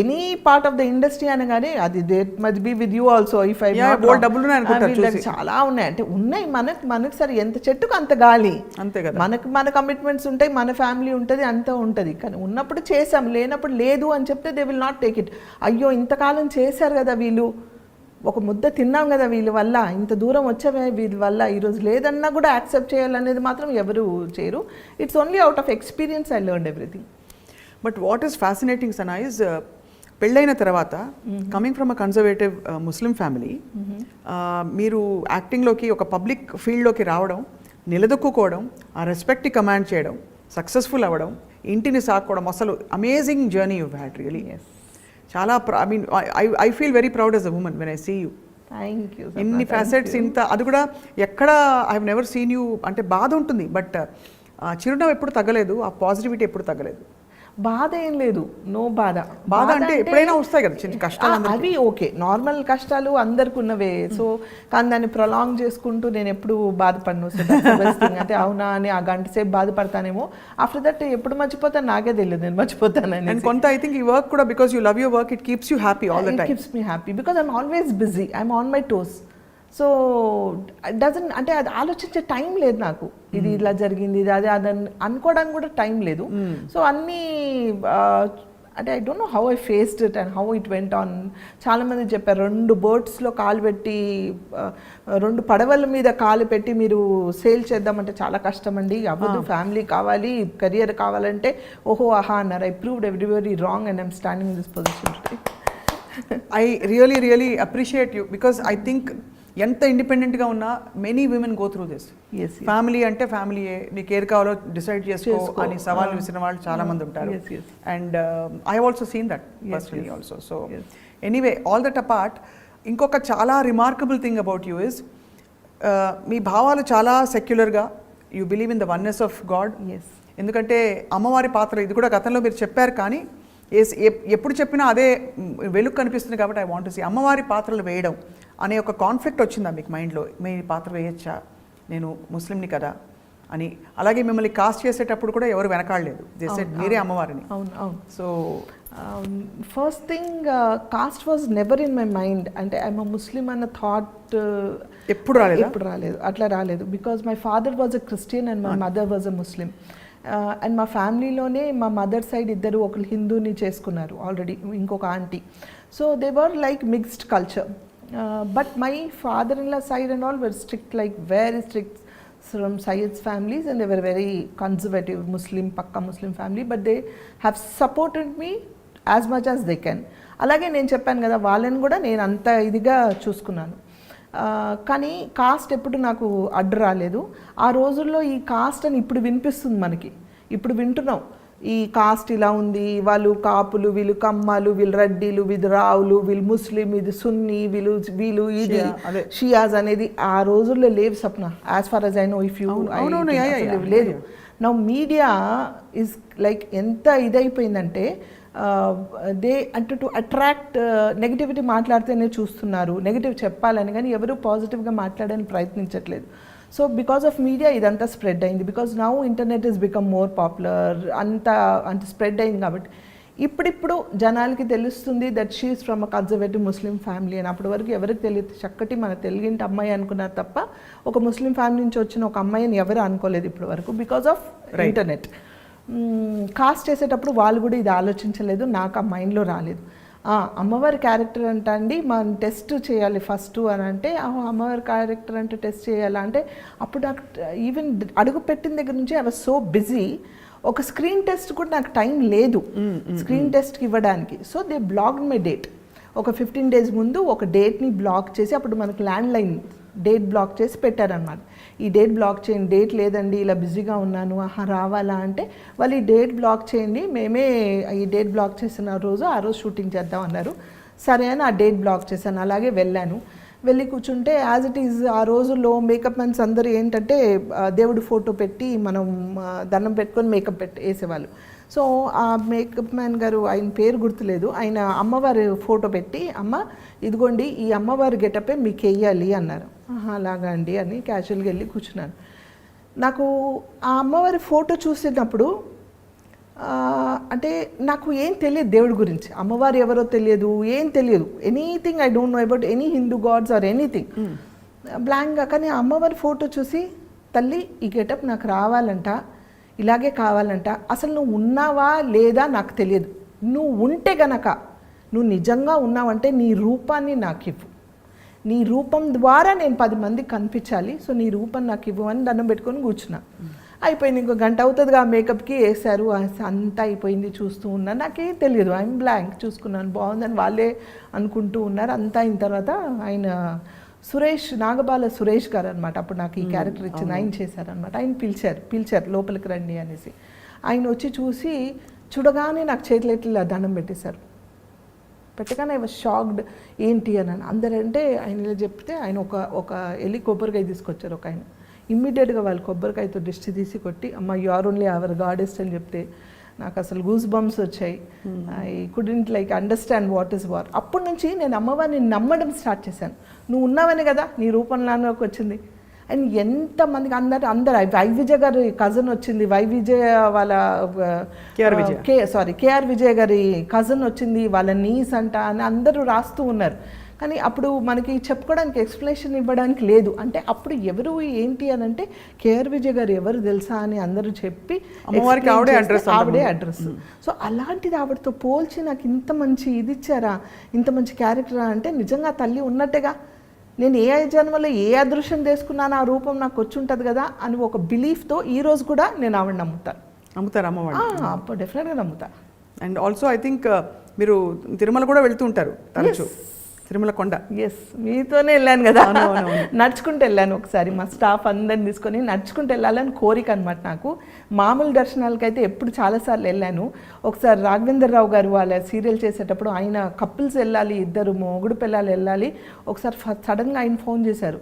any part of the industry అనగానే అది that must be with you also. If I చాలా ఉన్నాయి అంటే ఉన్నాయి. మనకు సరే ఎంత చెట్టుకు అంత గాలి, అంతే కదా. మన కమిట్మెంట్స్ ఉంటాయి, మన ఫ్యామిలీ ఉంటుంది, అంతా ఉంటుంది. కానీ ఉన్నప్పుడు చేసాం, లేనప్పుడు లేదు అని చెప్తే they will not take it. అయ్యో ఇంతకాలం చేశారు కదా వీళ్ళు, ఒక ముద్ద తిన్నాం కదా వీళ్ళ వల్ల, ఇంత దూరం వచ్చామే వీళ్ళ వల్ల, ఈరోజు లేదన్నా కూడా యాక్సెప్ట్ చేయాలనేది మాత్రం ఎవరు చేయరు. It's only out of experience I learned everything. But what is fascinating Sana is, పెళ్ళైన తర్వాత coming from a conservative Muslim family, మీరు యాక్టింగ్లోకి ఒక పబ్లిక్ ఫీల్డ్లోకి రావడం, నిలదొక్కుకోవడం, ఆ రెస్పెక్ట్ని కమాండ్ చేయడం, సక్సెస్ఫుల్ అవ్వడం, ఇంటిని సాక్కోవడం, అసలు amazing journey you had really. చాలా I mean I feel very proud as a woman when I see you. Thank you. ఇన్ని ఫ్యాసెట్స్, ఇంత అది కూడా ఎక్కడ I have never seen you. అంటే బాధ ఉంటుంది, బట్ చిరునవ్వు ఎప్పుడు తగ్గలేదు, ఆ పాజిటివిటీ ఎప్పుడు తగ్గలేదు. బాధ ఏం లేదు, నో బాధ. అంటే ఎప్పుడైనా వస్తాయి కదా చిన్న కష్టాలు, అవి ఓకే, నార్మల్ కష్టాలు అందరికి ఉన్నవే. సో కానీ దాన్ని ప్రొలాంగ్ చేసుకుంటూ నేను ఎప్పుడు బాధపడను. సో అంటే అవునా అని ఆ గంట సేపు బాధపడతానేమో, ఆఫ్టర్ దట్ ఎప్పుడు మర్చిపోతాను నాకే తెలియదు, నేను మర్చిపోతానని. కొంత ఐ థింక్ ఈ వర్క్ కూడా, because you love your work, it keeps you happy all the time. It keeps me happy because I'm always busy, I'm on my toes. So doesn't అంటే అది ఆలోచించే టైం లేదు నాకు, ఇది ఇలా జరిగింది, ఇది అదే అదని అనుకోవడానికి కూడా టైం లేదు. సో అన్నీ అంటే I don't know how I faced it and how it went on. చాలామంది చెప్పారు 2 బోట్స్లో కాలు పెట్టి, 2 పడవల మీద కాలు పెట్టి మీరు సేల్ చేద్దామంటే చాలా కష్టం అండి, అవ్వదు, ఫ్యామిలీ కావాలి, కెరియర్ కావాలంటే. ఓహో ఆహా అన్నారు. I proved everybody wrong and I'm standing in this position. I really appreciate you, because I think ఎంత ఇండిపెండెంట్గా ఉన్నా many women go through this. Family అంటే ఫ్యామిలీయే, నీకు ఏది కావాలో డిసైడ్ చేసుకో అని సవాల్ విసిరిన వాళ్ళు చాలా మంది ఉంటారు. And I have also seen that personally also. So anyway, all that apart, ఇంకొక చాలా remarkable thing about you is, మీ భావాలు చాలా సెక్యులర్గా, you believe in the oneness of God. ఎందుకంటే అమ్మవారి పాత్ర ఇది కూడా గతంలో మీరు చెప్పారు, కానీ ఎప్పుడు చెప్పినా అదే వెలుగు కనిపిస్తుంది. కాబట్టి ఐ వాంట్ టు సీ అమ్మవారి పాత్రలు వేయడం అనే ఒక కాన్ఫ్లిక్ట్ వచ్చిందా మీకు మైండ్లో? మీ పాత్ర వేయచ్చా, నేను ముస్లింని కదా అని. అలాగే మిమ్మల్ని కాస్ట్ చేసేటప్పుడు కూడా ఎవరు వెనకాడలేదు, మీరే అమ్మవారిని. అవును అవును. So first thing, cost was never in my mind. అంటే ఐఎమ్ అ ముస్లిం అన్న థాట్ ఎప్పుడు రాలేదు, అట్లా రాలేదు. Because my father was a Christian and my mother was a Muslim. And మా ఫ్యామిలీలోనే మా మదర్ సైడ్ ఇద్దరు ఒకరు హిందూని చేసుకున్నారు ఆల్రెడీ, ఇంకొక aunty. So they were like mixed culture. But my father in law side and all were strict, like very strict from Syed's families, and they were very conservative Muslim, pakka Muslim family, but they have supported me as much as they can. అలాగే నేను చెప్పాను కదా, వాళ్ళని కూడా నేను అంత ఇదిగా చూసుకున్నాను. కానీ కాస్ట్ ఎప్పుడు నాకు అడ్డు రాలేదు. ఆ రోజుల్లో ఈ కాస్ట్ అని ఇప్పుడు వినిపిస్తుంది మనకి, ఇప్పుడు వింటున్నాం ఈ కాస్ట్ ఇలా ఉంది, వాళ్ళు కాపులు, వీళ్ళు కమ్మాలు, వీళ్ళు రెడ్డిలు, వీళ్ళు రావులు, వీళ్ళు ముస్లిం, ఇది సున్నీ, వీళ్ళు ఇది షియాజ్ అనేది ఆ రోజుల్లో లేవు Sapna. As far as I know, if you లేదు. నా మీడియా ఈజ్ లైక్ ఎంత ఇదైపోయిందంటే దే అంటే టు అట్రాక్ట్ నెగిటివిటీ మాట్లాడితేనే చూస్తున్నారు, నెగిటివ్ చెప్పాలని, కానీ ఎవరు పాజిటివ్గా మాట్లాడడానికి ప్రయత్నించట్లేదు. సో బికాస్ ఆఫ్ మీడియా ఇదంతా స్ప్రెడ్ అయింది, because now internet is become more popular, అంత స్ప్రెడ్ అయింది. కాబట్టి ఇప్పుడిప్పుడు జనాలకి తెలుస్తుంది that she is from a conservative Muslim family అని. అప్పటి వరకు ఎవరికి తెలియదు, చక్కటి మన తెలుగింటి అమ్మాయి అనుకున్నారు తప్ప ఒక ముస్లిం ఫ్యామిలీ నుంచి వచ్చిన ఒక అమ్మాయిని ఎవరు అనుకోలేదు ఇప్పటి వరకు, బికాస్ ఆఫ్ ఇంటర్నెట్. కాస్ట్ చేసేటప్పుడు వాళ్ళు కూడా ఇది ఆలోచించలేదు, నాకు ఆ మైండ్లో రాలేదు. అమ్మవారి క్యారెక్టర్ అంట అండి మనం టెస్ట్ చేయాలి ఫస్ట్ అని అంటే, అమ్మవారి క్యారెక్టర్ అంటే టెస్ట్ చేయాలా అంటే, అప్పుడు నాకు ఈవెన్ అడుగు పెట్టిన దగ్గర నుంచి ఐ వాజ్ సో బిజీ, ఒక స్క్రీన్ టెస్ట్ కూడా నాకు టైం లేదు స్క్రీన్ టెస్ట్కి ఇవ్వడానికి. So they blocked my date. ఒక 15 days ముందు ఒక డేట్ని బ్లాక్ చేసి, అప్పుడు మనకు ల్యాండ్ లైన్ డేట్ బ్లాక్ చేసి పెట్టారనమాట. ఈ డేట్ బ్లాక్ చేయండి, డేట్ లేదండి ఇలా బిజీగా ఉన్నాను, రావాలా అంటే వాళ్ళు ఈ డేట్ బ్లాక్ చేయండి, మేమే ఈ డేట్ బ్లాక్ చేసిన రోజు ఆ రోజు షూటింగ్ చేద్దాం అన్నారు. సరే అని ఆ డేట్ బ్లాక్ చేశాను. అలాగే వెళ్ళాను. వెళ్ళి కూర్చుంటే యాజ్ ఇట్ ఈజ్ ఆ రోజుల్లో మేకప్ మ్యాన్స్ అందరూ ఏంటంటే దేవుడు ఫోటో పెట్టి మనం దండం పెట్టుకొని మేకప్ వేసేవాళ్ళు. సో ఆ మేకప్ మ్యాన్ గారు, ఆయన పేరు గుర్తులేదు, ఆయన అమ్మవారి ఫోటో పెట్టి, అమ్మ ఇదిగోండి ఈ అమ్మవారి గెటపే మీకు వేయాలి అన్నారు. అలాగా అండి అని క్యాజువల్గా వెళ్ళి కూర్చున్నాను. నాకు ఆ అమ్మవారి ఫోటో చూసినప్పుడు అంటే నాకు ఏం తెలియదు దేవుడి గురించి, అమ్మవారు ఎవరో తెలియదు, ఏం తెలియదు, anything I don't know about any Hindu gods or anything, బ్లాంక్గా. కానీ ఆ అమ్మవారి ఫోటో చూసి, తల్లి ఈ గెటప్ నాకు రావాలంట, ఇలాగే కావాలంట, అసలు నువ్వు ఉన్నావా లేదా నాకు తెలియదు, నువ్వు ఉంటే గనక, నువ్వు నిజంగా ఉన్నావంటే నీ రూపాన్ని నాకు ఇవ్వు, నీ రూపం ద్వారా నేను 10 మందికి కనిపించాలి, సో నీ రూపం నాకు ఇవ్వు అని దండం పెట్టుకొని కూర్చున్నా. అయిపోయింది, ఇంకో గంట అవుతుందిగా మేకప్కి వేశారు, అంతా అయిపోయింది. చూస్తూ ఉన్నాను, నాకేం తెలియదు, ఐఎమ్ బ్లాంక్. చూసుకున్నాను బాగుందని వాళ్ళే అనుకుంటూ ఉన్నారు. అంతా అయిన తర్వాత ఆయన సురేష్, నాగబాల సురేష్ గారు అనమాట, అప్పుడు నాకు ఈ క్యారెక్టర్ ఇచ్చింది, ఆయన చేశారనమాట. ఆయన పిలిచారు లోపలికి రండి అనేసి. ఆయన వచ్చి చూసి చూడగానే నాకు చేతులు ఎట్లా దండం పెట్టేశారు. పెట్టగానే ఐ వాజ్ షాక్డ్, ఏంటి అని. అందరంటే ఆయన ఇలా చెప్తే ఆయన ఒక వెళ్ళి కొబ్బరికాయ తీసుకొచ్చారు ఒక ఆయన. ఇమ్మీడియట్గా వాళ్ళు కొబ్బరికాయతో దిష్టి తీసి కొట్టి, అమ్మ యు ఆర్ ఓన్లీ అవర్ గాడెస్ట్ అని చెప్తే నాకు అసలు గూస్ బంప్స్ వచ్చాయి. I couldn't like understand what is war. అప్పటి నుంచి నేను అమ్మవారిని నమ్మడం స్టార్ట్ చేశాను. నువ్వు ఉన్నావని కదా నీ రూపంలోకి వచ్చింది. అండ్ ఎంతమందికి అందరు వైవిజయ్ గారి కజిన్ వచ్చింది, వైవిజయ్ వాళ్ళ కేఆర్ విజయ్ గారి కజిన్ వచ్చింది, వాళ్ళ నీస్ అంట అని అందరూ రాస్తూ ఉన్నారు. కానీ అప్పుడు మనకి చెప్పుకోవడానికి ఎక్స్ప్లెనేషన్ ఇవ్వడానికి లేదు. అంటే అప్పుడు ఎవరు ఏంటి అని అంటే కేఆర్ విజయ్ గారు ఎవరు తెలుసా అని అందరూ చెప్పి ఆవిడే అడ్రస్. సో అలాంటిది ఆవిడతో పోల్చి నాకు ఇంత మంచి ఇది ఇచ్చారా, ఇంత మంచి క్యారెక్టరా అంటే నిజంగా తల్లి ఉన్నట్టుగా, నేను ఏ జన్మలో ఏ అదృశ్యం చేసుకున్నాను ఆ రూపం నాకు వచ్చి ఉంటుంది కదా అని ఒక బిలీఫ్తో ఈరోజు కూడా నేను ఆవిడ నమ్ముతారు అమ్మవాడు డెఫినెట్గా నమ్ముతా. అండ్ ఆల్సో ఐ థింక్ మీరు తిరుమల కూడా వెళ్తూ ఉంటారు తరచు, తిరుమల కొండ. ఎస్, మీతోనే వెళ్ళాను కదా, నడుచుకుంటూ వెళ్ళాను. ఒకసారి మా స్టాఫ్ అందరిని తీసుకొని నడుచుకుంటూ వెళ్ళాలని కోరిక అనమాట నాకు. మామూలు దర్శనాలకైతే ఎప్పుడు చాలాసార్లు వెళ్ళాను. ఒకసారి రాఘవేంద్రరావు గారు వాళ్ళ సీరియల్ చేసేటప్పుడు ఆయన కపుల్స్ వెళ్ళాలి, ఇద్దరు మొగుడు పిల్లలు వెళ్ళాలి. ఒకసారి సడన్గా ఆయన ఫోన్ చేశారు.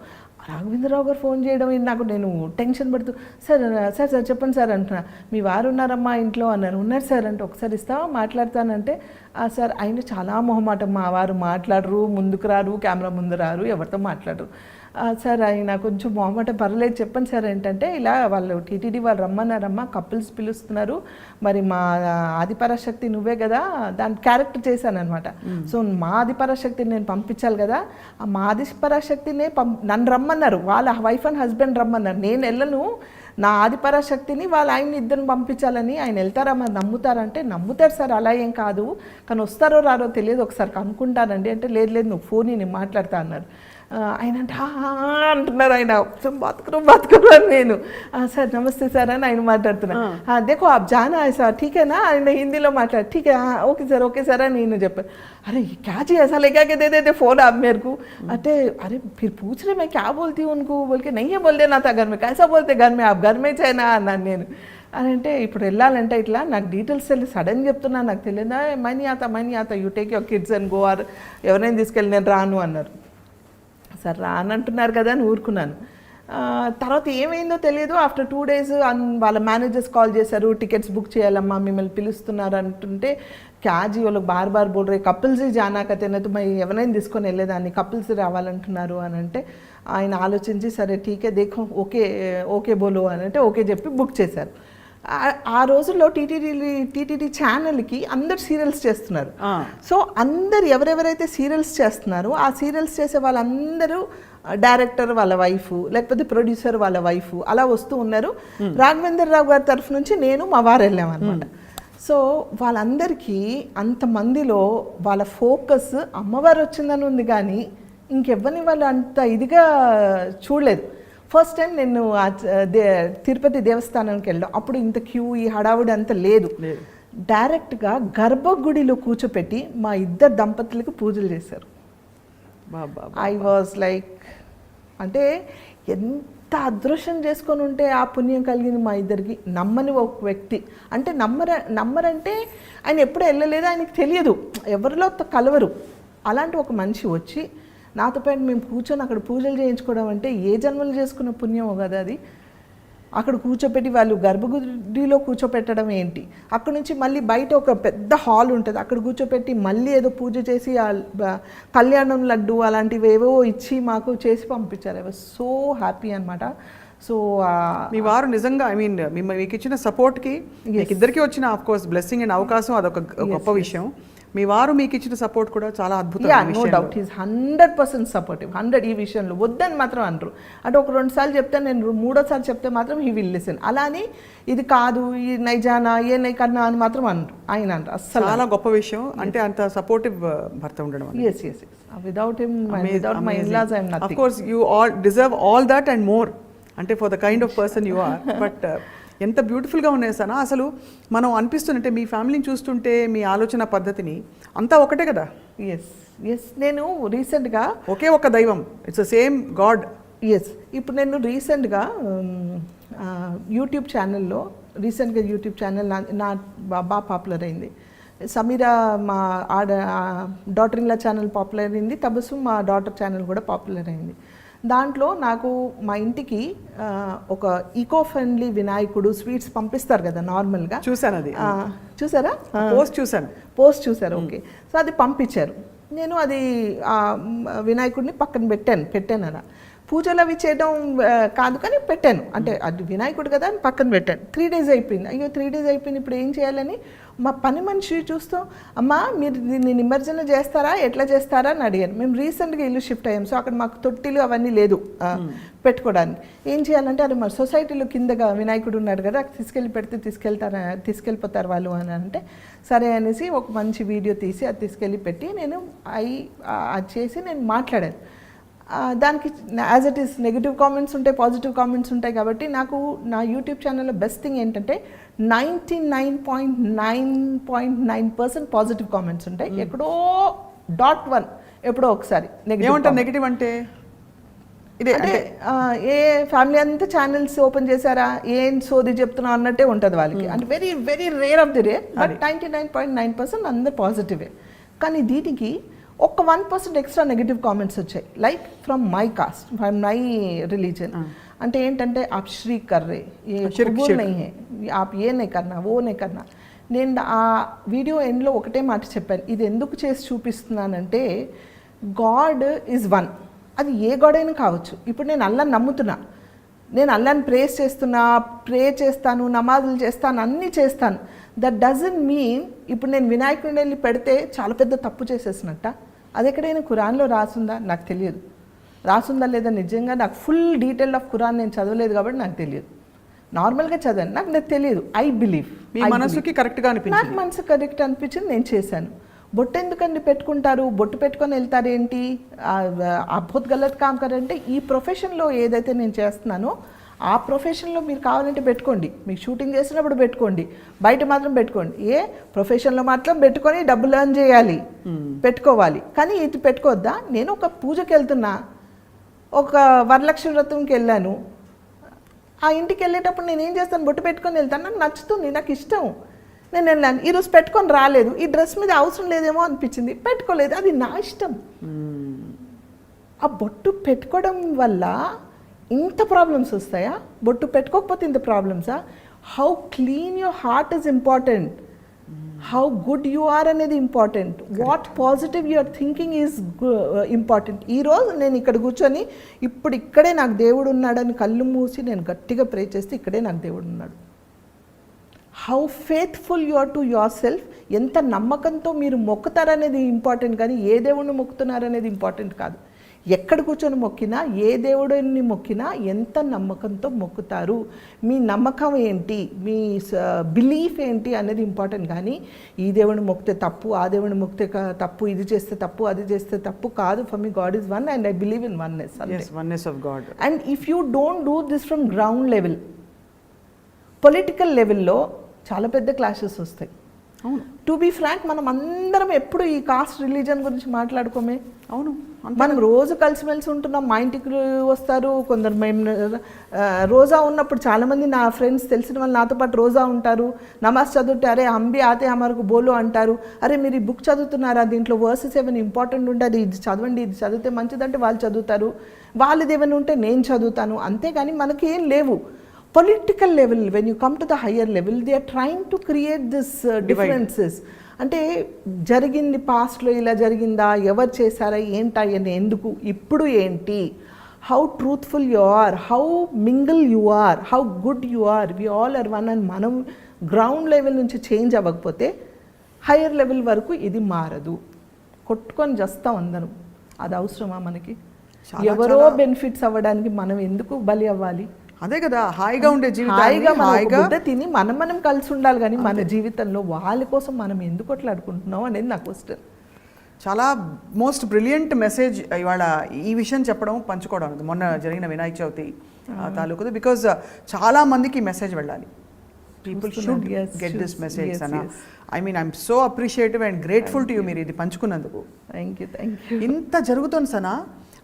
రాఘవేంద్రరావు గారు ఫోన్ చేయడం నాకు, నేను టెన్షన్ పడుతూ సార్ సార్ సార్ చెప్పండి సార్ అంటున్నా. మీ వారు ఉన్నారమ్మా ఇంట్లో అన్నారు. ఉన్నారు సార్ అంటే ఒకసారి ఇస్తావా మాట్లాడతానంటే, సార్ ఆయన చాలా మొహమాటం, మా వారు మాట్లాడరు, ముందుకు రారు, కెమెరా ముందు రారు, ఎవరితో మాట్లాడరు సార్, ఆయన కొంచెం మొహమాట, పర్లేదు చెప్పండి సార్ ఏంటంటే, ఇలా వాళ్ళు టీటీడీ వాళ్ళు రమ్మన్నారమ్మా, కపుల్స్ పిలుస్తున్నారు, మరి మా ఆదిపరాశక్తి నువ్వే కదా, దాని క్యారెక్టర్ చేశాను అనమాట. సో మా ఆదిపరాశక్తిని నేను పంపించాలి కదా, మా ఆదిపరాశక్తినే నన్ను రమ్మన్నారు, వాళ్ళ వైఫ్ అండ్ హస్బెండ్ రమ్మన్నారు, నేను వెళ్ళను, నా ఆదిపరాశక్తిని వాళ్ళ ఆయన్ని ఇద్దరిని పంపించాలని ఆయన వెళ్తారా మరి నమ్ముతారంటే నమ్ముతారు సార్, అలా ఏం కాదు, కానీ వస్తారో రారో తెలియదు, ఒకసారి కనుక్కుంటానండి అంటే లేదు లేదు నువ్వు ఫోన్ నేను మాట్లాడతా అన్నారు. ఆయన అంటే అంటున్నారు, ఆయన బతుకురు అని నేను సార్ నమస్తే సార్ అని ఆయన మాట్లాడుతున్నా. దేఖో आप जाना है సార్ ठीक है ना, ఆయన హిందీలో మాట్లాడు ठीक है ఓకే సార్ అని నేను చెప్పాను. अरे क्या जी ऐसा लेगा के दे देते फोन आप मेरे को, अरे अरे फिर पूछ रहे मैं क्या बोलती हूँ उनको, बोल के नहीं है बोल देना था घर में, कैसा बोलते घर में आप घर में చేయనా అన్నాను నేను. అని అంటే ఇప్పుడు వెళ్ళాలంటే ఇట్లా నాకు డీటెయిల్స్ వెళ్ళి సడన్ చెప్తున్నా, నాకు తెలియదా మనీ ఆత you take your kids and go, or ఎవరైనా తీసుకెళ్ళి నేను రాను అన్నారు. సార్ రానంటున్నారు కదా అని ఊరుకున్నాను. తర్వాత ఏమైందో తెలియదు. ఆఫ్టర్ 2 days వాళ్ళ మేనేజర్స్ కాల్ చేశారు, టికెట్స్ బుక్ చేయాలమ్మా మిమ్మల్ని పిలుస్తున్నారు అంటుంటే క్యాజీ వాళ్ళకి బార్ బోల్ రే కపుల్స్ జానా కతేనైతే మరి ఎవరైనా తీసుకొని వెళ్ళేదాన్ని, కపుల్స్ రావాలంటున్నారు అని అంటే ఆయన ఆలోచించి సరే ఠీకే దేఖో ఓకే బోలో అని అంటే ఓకే చెప్పి బుక్ చేశారు. ఆ రోజుల్లో టీటీడీ ఛానల్కి అందరు సీరియల్స్ చేస్తున్నారు. సో అందరు ఎవరెవరైతే సీరియల్స్ చేస్తున్నారో ఆ సీరియల్స్ చేసే వాళ్ళందరూ డైరెక్టర్ వాళ్ళ వైఫ్ లేకపోతే ప్రొడ్యూసర్ వాళ్ళ వైఫ్ అలా వస్తూ ఉన్నారు. రాఘవేంద్ర రావు గారి తరఫు నుంచి నేను మా వారు వెళ్ళామన్నమాట. సో వాళ్ళందరికీ అంతమందిలో వాళ్ళ ఫోకస్ అమ్మవారు వచ్చిందని ఉంది, కానీ ఇంకెవ్వరిని వాళ్ళు అంత ఇదిగా చూడలేదు. ఫస్ట్ టైం నేను తిరుపతి దేవస్థానానికి వెళ్ళాం, అప్పుడు ఇంత క్యూ ఈ హడావుడి అంత లేదు. డైరెక్ట్గా గర్భగుడిలో కూర్చోపెట్టి మా ఇద్దరు దంపతులకు పూజలు చేశారు. ఐ వాజ్ లైక్, అంటే ఎంత అదృష్టం చేసుకొని ఉంటే ఆ పుణ్యం కలిగింది మా ఇద్దరికి. నమ్మని ఒక వ్యక్తి అంటే నమ్మరంటే ఆయన ఎప్పుడు వెళ్ళలేదు, ఆయనకి తెలియదు, ఎవరిలో కలవరు. అలాంటి ఒక మనిషి వచ్చి నాతో పాటు మేము కూర్చొని అక్కడ పూజలు చేయించుకోవడం అంటే ఏ జన్మలు చేసుకున్న పుణ్యమో కదా అది. అక్కడ కూర్చోపెట్టి వాళ్ళు గర్భగుడిలో కూర్చోపెట్టడం ఏంటి, అక్కడ నుంచి మళ్ళీ బయట ఒక పెద్ద హాల్ ఉంటుంది, అక్కడ కూర్చోపెట్టి మళ్ళీ ఏదో పూజ చేసి కళ్యాణం లడ్డు అలాంటివి ఏవో ఇచ్చి మాకు చేసి పంపించారు. ఐ వాజ్ సో హ్యాపీ అనమాట. సో మీ వారు నిజంగా ఐ మీన్ మీకు ఇచ్చిన సపోర్ట్కి ఇద్దరికి వచ్చిన ఆఫ్ కోర్స్ బ్లెస్సింగ్ అండ్ అవకాశం అదొక గొప్ప విషయం. మీ వారు మీకు ఇచ్చిన సపోర్ట్ కూడా చాలా అద్భుతం. No doubt is 100% supportive. 100 ఈ విషయంలో వద్దని మాత్రం అనరు. అంటే ఒక 2 సార్లు చెప్తే నేను 3వ సారి చెప్తే మాత్రం హీ విల్ లిసన్. అలా అని ఇది కాదు ఈ నైజానా ఏ నై కన్నా అని మాత్రం అనరు, ఆయన అనరు అస్సలు. చాలా గొప్ప విషయం, అంటే అంత సపోర్టివ్ భర్త ఉండడం. yes without him, without my in-laws I am nothing. Of course you all deserve all that and more, అంటే for the kind of person you are. but ఎంత బ్యూటిఫుల్గా ఉన్నాయి సనా. అసలు మనం అనిపిస్తుంటే మీ ఫ్యామిలీని చూస్తుంటే మీ ఆలోచన పద్ధతిని అంతా ఒకటే కదా. ఎస్ నేను రీసెంట్గా ఒకే ఒక దైవం, ఇట్స్ ద సేమ్ గాడ్. ఇప్పుడు నేను రీసెంట్గా యూట్యూబ్ ఛానల్లో యూట్యూబ్ ఛానల్ నా బాగా పాపులర్ అయింది. సమీరా మా daughter in law channel popular అయింది, తబస్సు మా డాటర్ ఛానల్ కూడా పాపులర్ అయింది. దాంట్లో నాకు మా ఇంటికి ఒక ఈకో ఫ్రెండ్లీ వినాయకుడు స్వీట్స్ పంపిస్తారు కదా నార్మల్గా. చూసాను, అది చూసారా? పోస్ట్ చూసారు. ఓకే. సో అది పంపించారు. నేను అది వినాయకుడిని పక్కన పెట్టాను అలా. పూజలు అవి చేయడం కాదు కానీ పెట్టాను, అంటే అది వినాయకుడు కదా అని పక్కన పెట్టాను. 3 days అయిపోయింది. అయ్యో 3 days అయిపోయింది, ఇప్పుడు ఏం చేయాలని మా పని మనిషి చూస్తూ అమ్మా మీరు దీన్ని నిమజ్జన చేస్తారా ఎట్లా చేస్తారా అని అడిగాను. మేము రీసెంట్గా ఇల్లు షిఫ్ట్ అయ్యాం, సో అక్కడ మాకు తొట్టిలు అవన్నీ లేదు పెట్టుకోవడానికి. ఏం చేయాలంటే అది మరి సొసైటీలో కిందగా వినాయకుడు ఉన్నాడు కదా, తీసుకెళ్ళి పెడితే తీసుకెళ్ళిపోతారు వాళ్ళు అని అంటే సరే అనేసి ఒక మంచి వీడియో తీసి అది తీసుకెళ్ళి పెట్టి నేను అది చేసి నేను మాట్లాడాను. దానికి as it is negative comments ఉంటాయి, పాజిటివ్ కామెంట్స్ ఉంటాయి. కాబట్టి నాకు నా యూట్యూబ్ ఛానల్లో బెస్ట్ థింగ్ ఏంటంటే 99.9% పాజిటివ్ కామెంట్స్ ఉంటాయి. ఎక్కడో 0.1 ఎప్పుడో ఒకసారి నెగిటివ్ అంటే ఇదే అంటే ఏ ఫ్యామిలీ అంతా ఛానల్స్ ఓపెన్ చేశారా ఏం సోది చెప్తున్నా అన్నట్టే ఉంటుంది వాళ్ళకి. అంటే very very rare of the rare, but 99.9% అందరు పాజిటివే. కానీ దీనికి ఒక 1% ఎక్స్ట్రా నెగిటివ్ కామెంట్స్ వచ్చాయి, like from my cast, from my religion. అంటే ఏంటంటే आप श्रीक कर रहे, ये कबूल नहीं है, आप ये नहीं करना वो नहीं करना. నేను ఆ వీడియో ఎండ్లో ఒకటే మాట చెప్పాను, ఇది ఎందుకు చేసి చూపిస్తున్నానంటే గాడ్ ఈజ్ వన్. అది ఏ గాడ్ అయినా కావచ్చు. ఇప్పుడు నేను అల్లాని నమ్ముతున్నా, నేను అల్లాని ప్రే చేస్తాను, నమాజులు చేస్తాను, అన్నీ చేస్తాను. దట్ డజంట్ మీన్ ఇప్పుడు నేను వినాయకుడిని వెళ్ళి పెడితే చాలా పెద్ద తప్పు చేసేసినట్ట. అది ఎక్కడైనా ఖురాన్లో రాసుందా నాకు తెలియదు, రాసుందా లేదా నిజంగా నాకు ఫుల్ డీటెయిల్ ఆఫ్ ఖురాన్ నేను చదవలేదు కాబట్టి నాకు తెలియదు. నార్మల్గా చదివాను, నాకు తెలియదు. ఐ బిలీవ్ మీ మనసుకి కరెక్ట్గా నాకు అనిపించింది. మనసు కరెక్ట్ అనిపించింది, నేను చేశాను. బొట్టు ఎందుకండి పెట్టుకుంటారు, బొట్టు పెట్టుకొని వెళ్తారు ఏంటి, అద్భుత్ గలత్ కామ్ కరంటే ఈ ప్రొఫెషన్లో ఏదైతే నేను చేస్తున్నానో ఆ ప్రొఫెషన్లో మీరు కావాలంటే పెట్టుకోండి, మీకు షూటింగ్ చేసినప్పుడు పెట్టుకోండి, బయట మాత్రం పెట్టుకోండి. ఏ ప్రొఫెషన్లో మాత్రం పెట్టుకొని డబ్బులు ఎర్న్ చేయాలి, పెట్టుకోవాలి. కానీ ఇది పెట్టుకోవద్దా? నేను ఒక పూజకి వెళ్తున్నా, ఒక వరలక్ష్మి వ్రతంకి వెళ్ళాను, ఆ ఇంటికి వెళ్ళేటప్పుడు నేను ఏం చేస్తాను, బొట్టు పెట్టుకొని వెళ్తాను, నాకు నచ్చుతుంది, నాకు ఇష్టం, నేను వెళ్ళాను. ఈరోజు పెట్టుకొని రాలేదు, ఈ డ్రెస్ మీద అవసరం లేదేమో అనిపించింది, పెట్టుకోలేదు, అది నా ఇష్టం. ఆ బొట్టు పెట్టుకోవడం వల్ల ఇంత ప్రాబ్లమ్స్ వస్తాయా? బొట్టు పెట్టుకోకపోతే ఇంత ప్రాబ్లమ్సా? How clean your heart is important, how good you are అనేది important, what positive your thinking is important. ఈరోజు నేను ఇక్కడ కూర్చొని ఇప్పుడు ఇక్కడే నాకు దేవుడు ఉన్నాడని కళ్ళు మూసి నేను గట్టిగా ప్రే చేస్తే ఇక్కడే నాకు దేవుడు ఉన్నాడు. How faithful you are to your self, ఎంత నమ్మకంతో మీరు మొక్కుతారనేది ఇంపార్టెంట్, కానీ ఏ దేవుడిని మొక్కుతున్నారనేది ఇంపార్టెంట్ కాదు. ఎక్కడ కూర్చొని మొక్కినా, ఏ దేవుడిని మొక్కినా ఎంత నమ్మకంతో మొక్కుతారు, మీ నమ్మకం ఏంటి, మీ బిలీఫ్ ఏంటి అనేది ఇంపార్టెంట్. కానీ ఈ దేవుడిని మొక్కితే తప్పు, ఆ దేవుడిని మొక్కితే తప్పు, ఇది చేస్తే తప్పు, అది చేస్తే తప్పు కాదు. For me God is one and I believe in oneness. Oneness of God. And if you don't do this from ground level, political లెవెల్లో చాలా పెద్ద క్లాషెస్ వస్తాయి. అవును, టు బీ ఫ్రాంక్, మనం అందరం ఎప్పుడు ఈ కాస్ట్ రిలీజన్ గురించి మాట్లాడుకోమే. అవును, మనం రోజు కలిసిమెలిసి ఉంటున్నాం, మా ఇంటికి వస్తారు కొందరు. మేము రోజా ఉన్నప్పుడు చాలామంది నా ఫ్రెండ్స్ తెలిసిన వాళ్ళు నాతో పాటు రోజా ఉంటారు, నమాజ్ చదువుతే అరే అంబి ఆతే హమారకు బోలో అంటారు. అరే మీరు ఈ బుక్ చదువుతున్నారా, దీంట్లో వర్సెస్ ఏమైనా ఇంపార్టెంట్ ఉంటుంది, ఇది చదవండి, ఇది చదివితే మంచిదంటే వాళ్ళు చదువుతారు, వాళ్ళది ఏమైనా ఉంటే నేను చదువుతాను. అంతేగాని మనకి ఏం లేవు. Political level, when you come to the higher level, they are trying to create this differences. అంటే జరిగింది పాస్ట్లో ఇలా జరిగిందా, ఎవరు చేశారా, ఏంటా, ఎందుకు, ఇప్పుడు ఏంటి, how truthful you are, how mingle you are, how good you are, we all are one. And మనం గ్రౌండ్ లెవెల్ నుంచి చేంజ్ అవ్వకపోతే హయ్యర్ లెవెల్ వరకు ఇది మారదు. కొట్టుకొని చేస్తాం అందరం, అది అవసరమా మనకి? ఎవరో బెనిఫిట్స్ అవ్వడానికి మనం ఎందుకు బలి అవ్వాలి? అదే కదా హాయిగా ఉండే జీవితం, హాయిగా తిని మనం కలిసి ఉండాలి. కానీ మన జీవితంలో వాళ్ళ కోసం మనం ఎందుకు అట్లాడుకుంటున్నాం అనేది నా క్వశ్చన్. చాలా మోస్ట్ బ్రిలియంట్ మెసేజ్ ఇవాళ ఈ విషయం చెప్పడం, పంచుకోవడం. మొన్న జరిగిన వినాయక చవితి తాలూకుది. బికాజ్ చాలా మందికి ఈ మెసేజ్ వెళ్ళాలి. People should get this message అన్న. I mean I'm so appreciative and grateful to you మీరు ఇది పంచుకున్నందుకు. Thank you. ఇంత జరుగుతుంది సనా,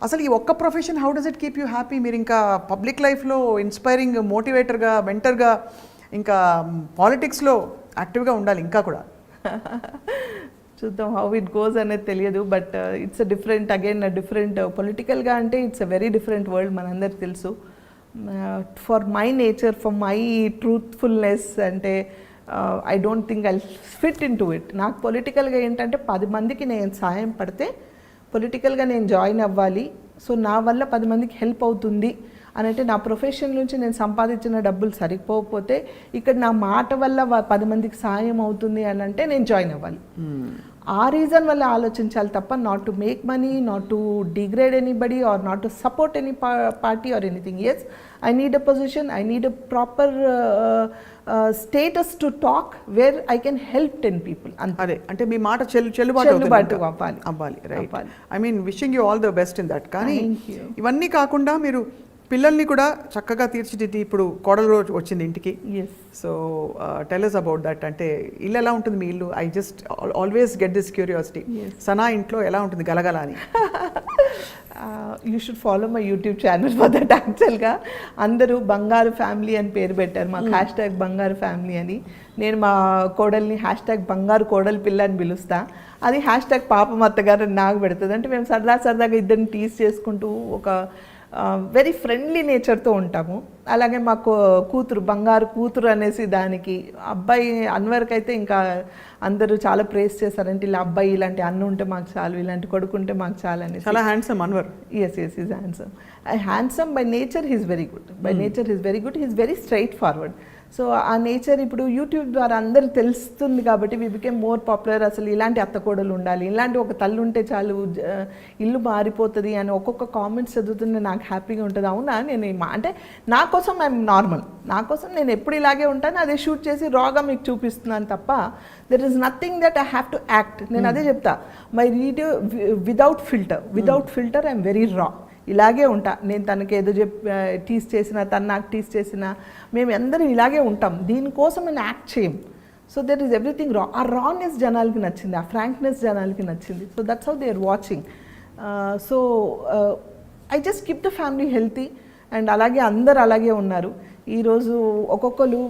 అసలు ఈ ఒక్క profession how does it keep you happy? మీరు ఇంకా పబ్లిక్ లైఫ్లో ఇన్స్పైరింగ్ మోటివేటర్గా, మెంటర్గా, ఇంకా పాలిటిక్స్లో యాక్టివ్గా ఉండాలి ఇంకా కూడా. చూద్దాం హౌ ఇట్ గోస్ అనేది తెలియదు. But it's different, again different పొలిటికల్గా అంటే it's a very different world, మనందరికి తెలుసు. For my nature, for my truthfulness అంటే I don't think I fit in to it. నాకు పొలిటికల్గా ఏంటంటే 10 మందికి నేను సాయం పడితే పొలిటికల్గా నేను జాయిన్ అవ్వాలి. సో నా వల్ల 10 మందికి హెల్ప్ అవుతుంది అని అంటే, నా ప్రొఫెషన్ నుంచి నేను సంపాదించిన డబ్బులు సరిపోకపోతే ఇక్కడ నా మాట వల్ల 10 మందికి సాయం అవుతుంది అని అంటే నేను జాయిన్ అవ్వాలి. ఆ రీజన్ వల్ల ఆలోచించాలి తప్ప not to make money, not to degrade anybody or not to support any party or anything. Yes, I need a position, I need a proper status to talk where I can help 10 people. అదే అంటే మీ మాట చెల్లుబాటు అవ్వాలి. Right. I mean wishing you all the best in that. కానీ ఇవన్నీ కాకుండా మీరు పిల్లల్ని కూడా చక్కగా తీర్చిదిద్ది ఇప్పుడు కోడలు రోజు వచ్చింది ఇంటికి. So tell us about that. అంటే ఇల్లు ఎలా ఉంటుంది మీ ఇల్లు? I just always get this curiosity. Sana ఇంట్లో ఎలా ఉంటుంది గలగల అని? You should follow my YouTube channel for that. యాక్చువల్గా అందరూ బంగారు ఫ్యామిలీ అని పేరు పెట్టారు మాకు, హ్యాష్ట్యాగ్ బంగారు ఫ్యామిలీ అని. నేను మా కోడల్ని హ్యాష్ట్యాగ్ బంగారు కోడలి పిల్ల అని పిలుస్తా. అది హ్యాష్ట్యాగ్ పాపం అత్తగారు అని నాకు పెడుతుంది. అంటే మేము సరదాగా ఇద్దరిని టీజ్ చేసుకుంటూ ఒక వెరీ ఫ్రెండ్లీ నేచర్తో ఉంటాము. అలాగే మాకు కూతురు, బంగారు కూతురు అనేసి దానికి. అబ్బాయి అన్వర్కి అయితే ఇంకా అందరూ చాలా ప్రేస్ చేశారంటే, ఇలా అబ్బాయి ఇలాంటి అన్న ఉంటే మాకు చాలు, ఇలాంటి కొడుకు ఉంటే మాకు చాలు అనేసి. చాలా handsome Anwar. Yes, is handsome. Handsome by nature, he's very good. By nature he's very good. He's very straight forward. So ఆ నేచర్ ఇప్పుడు యూట్యూబ్ ద్వారా అందరికి తెలుస్తుంది కాబట్టి వి బికేమ్ మోర్ పాపులర్. అసలు ఇలాంటి అత్తకోడలు ఉండాలి, ఇలాంటి ఒక తల్లి ఉంటే చాలు ఇల్లు మారిపోతుంది అని ఒక్కొక్క కామెంట్స్ చదువుతుంటే నాకు హ్యాపీగా ఉంటుంది. అవునా, నేను అంటే నా కోసం ఐఎమ్ నార్మల్, నా కోసం నేను ఎప్పుడు ఇలాగే ఉంటాను, అదే షూట్ చేసి రాగా మీకు చూపిస్తున్నాను తప్ప there is nothing that I have to act. నేను అదే చెప్తా, my video without filter I'm very రా. ఇలాగే ఉంటా నేను. తనకి ఏదో టీస్ చేసినా, తను నాకు టీస్ చేసినా, మేము అందరం ఇలాగే ఉంటాం. దీనికోసం నేను యాక్ట్ చేయం. సో దెర్ ఈస్ ఎవ్రీథింగ్ రా. ఆ రానెస్ జనాలకి నచ్చింది, ఆ ఫ్రాంక్నెస్ జనాలకి నచ్చింది. So that's how they are watching. So I just keep the family healthy and అలాగే అందరు అలాగే ఉన్నారు. ఈరోజు ఒక్కొక్కరు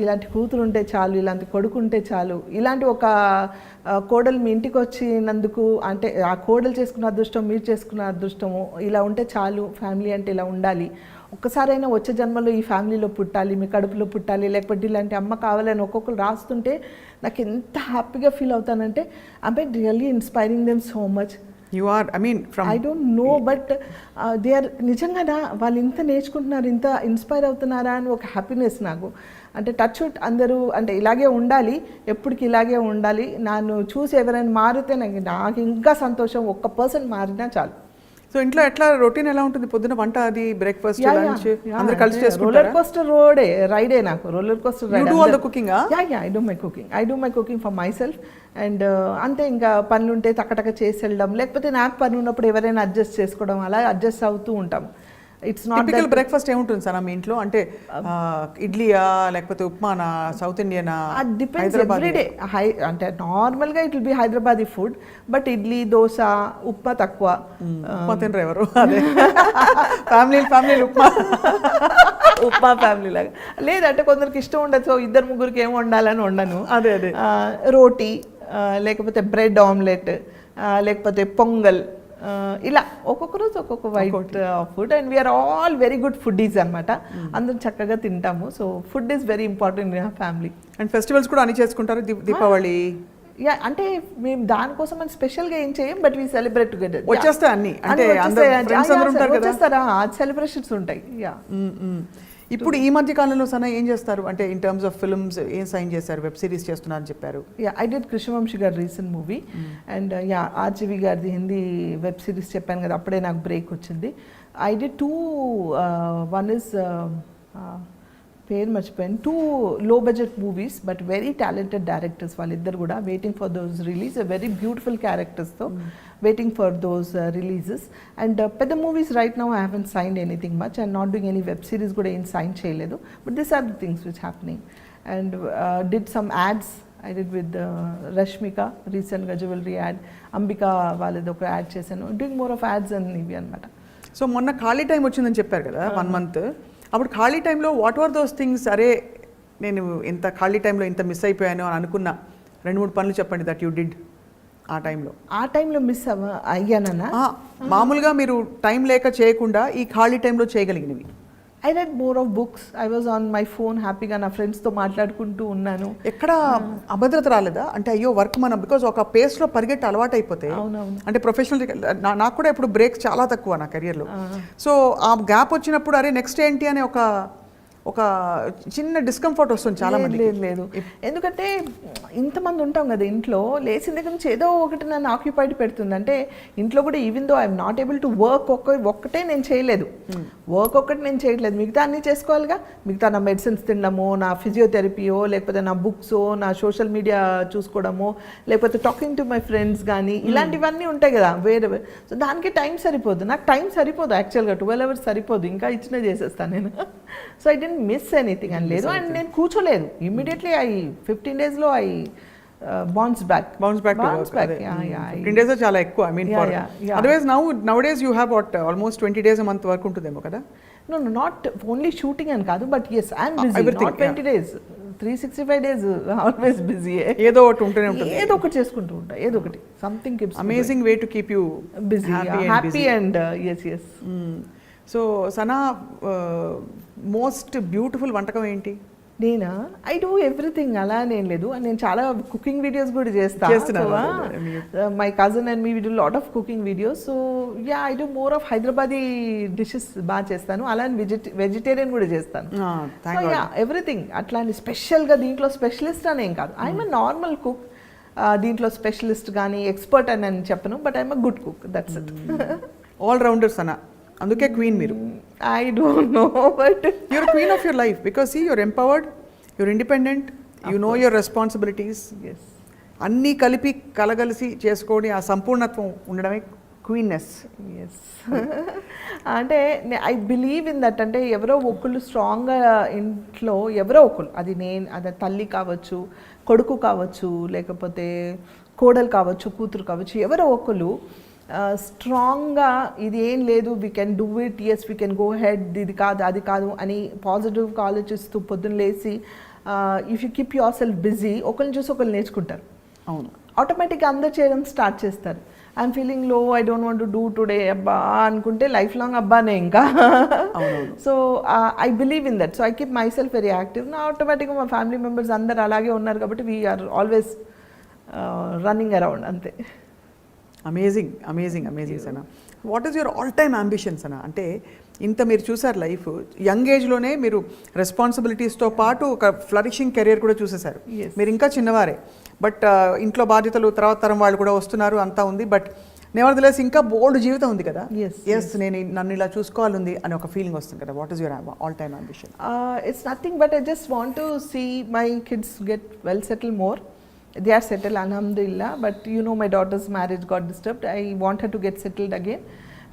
ఇలాంటి కూతురు ఉంటే చాలు, ఇలాంటి కొడుకు ఉంటే చాలు, ఇలాంటి ఒక కోడలు మీ ఇంటికి వచ్చినందుకు, అంటే ఆ కోడలు చేసుకున్న అదృష్టం, మీరు చేసుకున్న అదృష్టము, ఇలా ఉంటే చాలు, ఫ్యామిలీ అంటే ఇలా ఉండాలి, ఒక్కసారైనా వచ్చే జన్మలో ఈ ఫ్యామిలీలో పుట్టాలి, మీ కడుపులో పుట్టాలి, లేకపోతే ఇలాంటి అమ్మ కావాలని ఒక్కొక్కరు రాస్తుంటే నాకు ఎంత హ్యాపీగా ఫీల్ అవుతానంటే I really inspiring them so much. You are, I mean from I don't know but they are నిజంగా వాళ్ళు ఇంత నేర్చుకుంటున్నారు, ఇంత ఇన్స్పైర్ అవుతున్నారా అని ఒక హ్యాపీనెస్ నాకు. అంటే టచ్ వుడ్ అందరూ అంటే ఇలాగే ఉండాలి, ఎప్పటికి ఇలాగే ఉండాలి. నన్ను చూసి ఎవరైనా మారితే నాకు ఇంకా సంతోషం. ఒక్క పర్సన్ మారినా చాలు. సో ఇంట్లో ఎట్లా రొటీన్ ఎలా ఉంటుంది? పొద్దున వంట, అది బ్రేక్ఫాస్ట్, లంచ్ అందరూ కలిసి చేసుకుంటారా? రోలర్ కోస్టర్ రైడే నాకు. Roller coaster ride. You do all the cooking? I do my cooking for my self. And అంతే, ఇంకా పనులు ఉంటే టకటక చేసి వెళ్ళడం, లేకపోతే నాకు పని ఉన్నప్పుడు ఎవరైనా అడ్జస్ట్ చేసుకోవడం, అలా అడ్జస్ట్ అవుతూ ఉంటాం. ఇట్స్ నాట్ టిపికల్ బ్రేక్ఫాస్ట్ ఏముంటుంది సార్ మీ ఇంట్లో? అంటే ఇడ్లీయా, లేకపోతే ఉప్మానా, సౌత్ ఇండియనా? Depends everyday. అంటే నార్మల్గా it will be Hyderabadi food, but idli, dosa, upma తక్కువ. ఉప్మా తినరు ఎవరు? అదే ఫ్యామిలీ ఉప్మా ఫ్యామిలీ లాగా లేదంటే కొందరికి ఇష్టం ఉండదు. సో ఇద్దరు ముగ్గురికి ఏమి వండాలని వండను. అదే రోటీ, లేకపోతే బ్రెడ్ ఆమ్లెట్, లేకపోతే పొంగల్, ఇలా ఒక్కొక్క రోజు ఒక్కొక్క white food. And we're all very good foodies అనమాట. అందరం చక్కగా తింటాము. So food is very important in family. And festivals కూడా అన్ని చేసుకుంటారు, దీపావళి? యా, అంటే మేము దానికోసం అని స్పెషల్గా ఏం చేయం, బట్ వీ సెలబ్రేట్ టుగెదర్. వచ్చేస్తాయి అన్ని, అంటే వచ్చేస్తారా, సెలబ్రేషన్స్ ఉంటాయి. యా. ఇప్పుడు ఈ మధ్య కాలంలో సనా ఏం చేస్తారు? అంటే ఇన్ టర్మ్స్ ఆఫ్ ఫిల్మ్స్ ఏం సైన్ చేస్తారు? వెబ్ సిరీస్ చేస్తున్నారని చెప్పారు. యా, ఐ డిడ్ కృష్ణవంశీ గారి recent movie. And yeah, RGV గారిది హిందీ వెబ్ సిరీస్ చెప్పాను కదా, అప్పుడే నాకు బ్రేక్ వచ్చింది. ఐ డిడ్ 2, వన్ ఇస్ పేరు మర్చిపోయాను, 2 low budget movies but very talented directors వాళ్ళిద్దరు కూడా. Waiting for those release, very beautiful క్యారెక్టర్స్తో waiting for those releases. And పెద్ద movies right now I haven't signed anything much. And not doing any web series కూడా ఏం sign చేయలేదు. But this are the things which happening. And did some ads. I did with Rashmika రీసెంట్గా jewellery ad, Ambika వాళ్ళది ఒక ad చేశాను. Doing more of ads and ఇవి అనమాట. So మొన్న ఖాళీ టైం వచ్చిందని చెప్పారు కదా, 1 month. అప్పుడు ఖాళీ టైంలో వాట్ ఆర్ దోస్ థింగ్స్? అరే నేను ఇంత ఖాళీ టైంలో ఇంత మిస్ అయిపోయాను అని అనుకున్న 2-3 పనులు చెప్పండి దట్ యూ డిడ్ ఆ టైంలో. ఆ టైంలో మిస్ అయ్యానన్నా? మామూలుగా మీరు టైం లేక చేయకుండా ఈ ఖాళీ టైంలో చేయగలిగినవి. I read more of books. I was on my phone హ్యాపీగా నా ఫ్రెండ్స్తో మాట్లాడుకుంటూ ఉన్నాను. ఎక్కడ అభద్రత రాలేదా? అంటే అయ్యో వర్క్ మనం బికాజ్ ఒక పేస్లో పరిగెట్టి అలవాటు అయిపోతే, అంటే ప్రొఫెషనల్ నాకు కూడా ఇప్పుడు బ్రేక్స్ చాలా తక్కువ నా కెరియర్లో. సో ఆ గ్యాప్ వచ్చినప్పుడు అరే నెక్స్ట్ ఏంటి అనే ఒక చిన్న డిస్కంఫర్ట్ వస్తుంది చాలా మంది. లేదు, ఎందుకంటే ఇంతమంది ఉంటాం కదా ఇంట్లో, లేచిన దగ్గర నుంచి ఏదో ఒకటి నన్ను ఆక్యుపైడ్ పెడుతుంది. అంటే ఇంట్లో కూడా even though I'm not able to work, ఒక్కటే నేను చేయలేదు, వర్క్ ఒక్కటి నేను చేయట్లేదు, మిగతా అన్నీ చేసుకోవాలిగా. మిగతా నా మెడిసిన్స్ తినడమో, నా ఫిజియోథెరపీయో, లేకపోతే నా బుక్సో, నా సోషల్ మీడియా చూసుకోవడమో, లేకపోతే టాకింగ్ టు మై ఫ్రెండ్స్ కానీ, ఇలాంటివన్నీ ఉంటాయి కదా వేరే. సో దానికి టైం సరిపోదు, నాకు టైం సరిపోదు యాక్చువల్గా. 12 hours సరిపోదు, ఇంకా ఇచ్చినా చేసేస్తాను నేను. So I didn't miss anything అని లేదు. అండ్ నేను కూర్చోలేదు, immediately 15 days I bounce back. 15 days చాలా ఎక్కువ. I mean otherwise nowadays you have what almost 20 days a month work ఉంటుందేమో కదా? No, నాట్ ఓన్లీ షూటింగ్ అని కాదు, but yes I'm busy. Not 20 days, 365 days always busy. ఏదో ఒకటి ఉంటూనే ఉంటుంది, ఏదో ఒకటి చేసుకుంటూ ఉంటా, ఏదో ఒకటి something keeps amazing way to keep you busy, happy and yes. So Sana most beautiful వంటకం ఏంటి? నేనా ఐ డూ ఎవ్రీథింగ్ అలా నేను లేదు నేను చాలా కుకింగ్ వీడియోస్ కూడా చేస్తున్నారు. My cousin and me do lot of cooking videos so yeah I do more of Hyderabadi dishes బాగా చేస్తాను అలా వెజిటేరియన్ కూడా చేస్తాను యా ఎవ్రీథింగ్ అట్లాంటి స్పెషల్గా దీంట్లో స్పెషలిస్ట్ అనేం కాదు ఐఎమ్ ఎ నార్మల్ కుక్ దీంట్లో స్పెషలిస్ట్ కానీ ఎక్స్పర్ట్ అని నేను చెప్పను but I'm a good cook that's it all rounders అన్న అందుకే క్వీన్ మీరు. I don't know but you're queen of your life because you're empowered, you're independent, you know your responsibilities. Yes అన్నీ కలిపి కలగలిసి చేసుకోని ఆ సంపూర్ణత్వం ఉండడమే క్వీన్నెస్. ఎస్ అంటే ఐ బిలీవ్ ఇన్ దట్ అంటే ఎవరో ఒకళ్ళు స్ట్రాంగ్గా ఇంట్లో ఎవరో ఒకళ్ళు అది తల్లి కావచ్చు కొడుకు కావచ్చు లేకపోతే కోడలు కావచ్చు కూతురు కావచ్చు ఎవరో ఒకళ్ళు స్ట్రాంగ్గా ఇది ఏం లేదు we can do it yes we can go ahead ఇది కాదు అది కాదు అని పాజిటివ్గా ఆలోచిస్తూ పొద్దున్న లేచి if you keep your self busy ఒకరిని చూసి ఒకరు నేర్చుకుంటారు. అవును ఆటోమేటిక్గా అందరు చేయడం స్టార్ట్ చేస్తారు. ఐఎమ్ ఫీలింగ్ లో I don't want to do today అబ్బా అనుకుంటే లైఫ్ లాంగ్ అబ్బానే ఇంకా. So I believe in that so I keep my self very active. నా ఆటోమేటిక్గా మా ఫ్యామిలీ మెంబర్స్ అందరు అలాగే ఉన్నారు కాబట్టి వీఆర్ ఆల్వేస్ రన్నింగ్ అరౌండ్ అంతే. Amazing amazing amazing Sana. What is your all time ambitions అన్న? అంటే ఇంత మీరు చూసారు లైఫ్ యంగ్ ఏజ్లోనే మీరు రెస్పాన్సిబిలిటీస్తో పాటు ఒక ఫ్లరిషింగ్ కెరియర్ కూడా చూసేశారు. మీరు ఇంకా చిన్నవారే బట్ ఇంట్లో బాధ్యతలు తర్వాత తరం వాళ్ళు కూడా వస్తున్నారు అంతా ఉంది బట్ నెవర్దలెస్ ఇంకా బోల్డ్ జీవితం ఉంది కదా. ఎస్ నేను నన్ను ఇలా చూసుకోవాలంది అని ఒక ఫీలింగ్ వస్తుంది కదా. What is your all time ambition? It's nothing but I just want to see my kids get well settle more. They are settled alhamdulillah but you know my daughter's marriage got disturbed. I want her to get settled again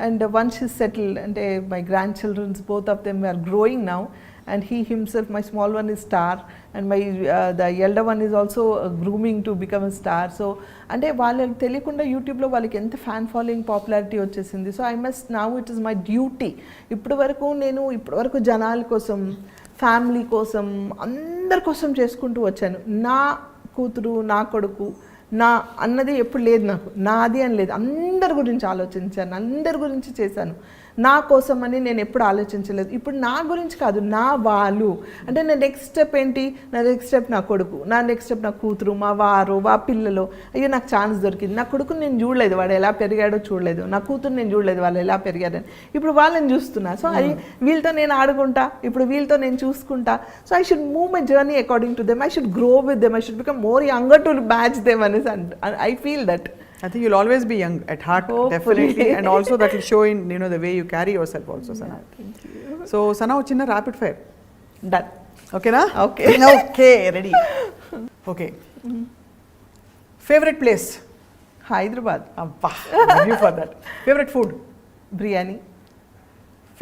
and once she's settled and my grandchildren's both of them are growing now and he himself my small one is star and my the elder one is also grooming to become a star. So అంటే వాళ్ళకి తెలియకుండా యూట్యూబ్లో వాళ్ళకి ఎంత fan following popularity వచ్చేసింది. So I must now it is my duty. ఇప్పటివరకు జనాల కోసం ఫ్యామిలీ కోసం అందరి కోసం చేసుకుంటూ వచ్చాను. నా కూతురు నా కొడుకు నా అన్నది ఎప్పుడు లేదు నాకు నాది అని లేదు. అందరి గురించి ఆలోచించాను అందరి గురించి చేశాను. నా కోసం అని నేను ఎప్పుడు ఆలోచించలేదు. ఇప్పుడు నా గురించి కాదు నా వాళ్ళు అంటే నా నెక్స్ట్ స్టెప్ ఏంటి నా నెక్స్ట్ స్టెప్ నా కొడుకు నా నెక్స్ట్ స్టెప్ నా కూతురు మా వారు మా పిల్లలు. అయ్యో నాకు ఛాన్స్ దొరికింది. నా కొడుకుని నేను చూడలేదు వాడు ఎలా పెరిగాడో చూడలేదు. నా కూతురు నేను చూడలేదు వాళ్ళు ఎలా పెరిగారని. ఇప్పుడు వాళ్ళని చూస్తున్నా. సో అది వీళ్ళతో నేను ఆడుకుంటా ఇప్పుడు వీళ్ళతో నేను చూసుకుంటా. So I should move my journey according to them. I should grow with them. I should become more younger to match them అనేసి I feel that. I think you'll always be young at heart. Hopefully. Definitely and also that will show in the way you carry yourself also Sana. Yeah, thank you. So Sana chinna rapid fire. Done. Okay na? Okay. Okay, ready. Okay. Favorite place? Hyderabad. Abba, love you for that. Favorite food? Biryani.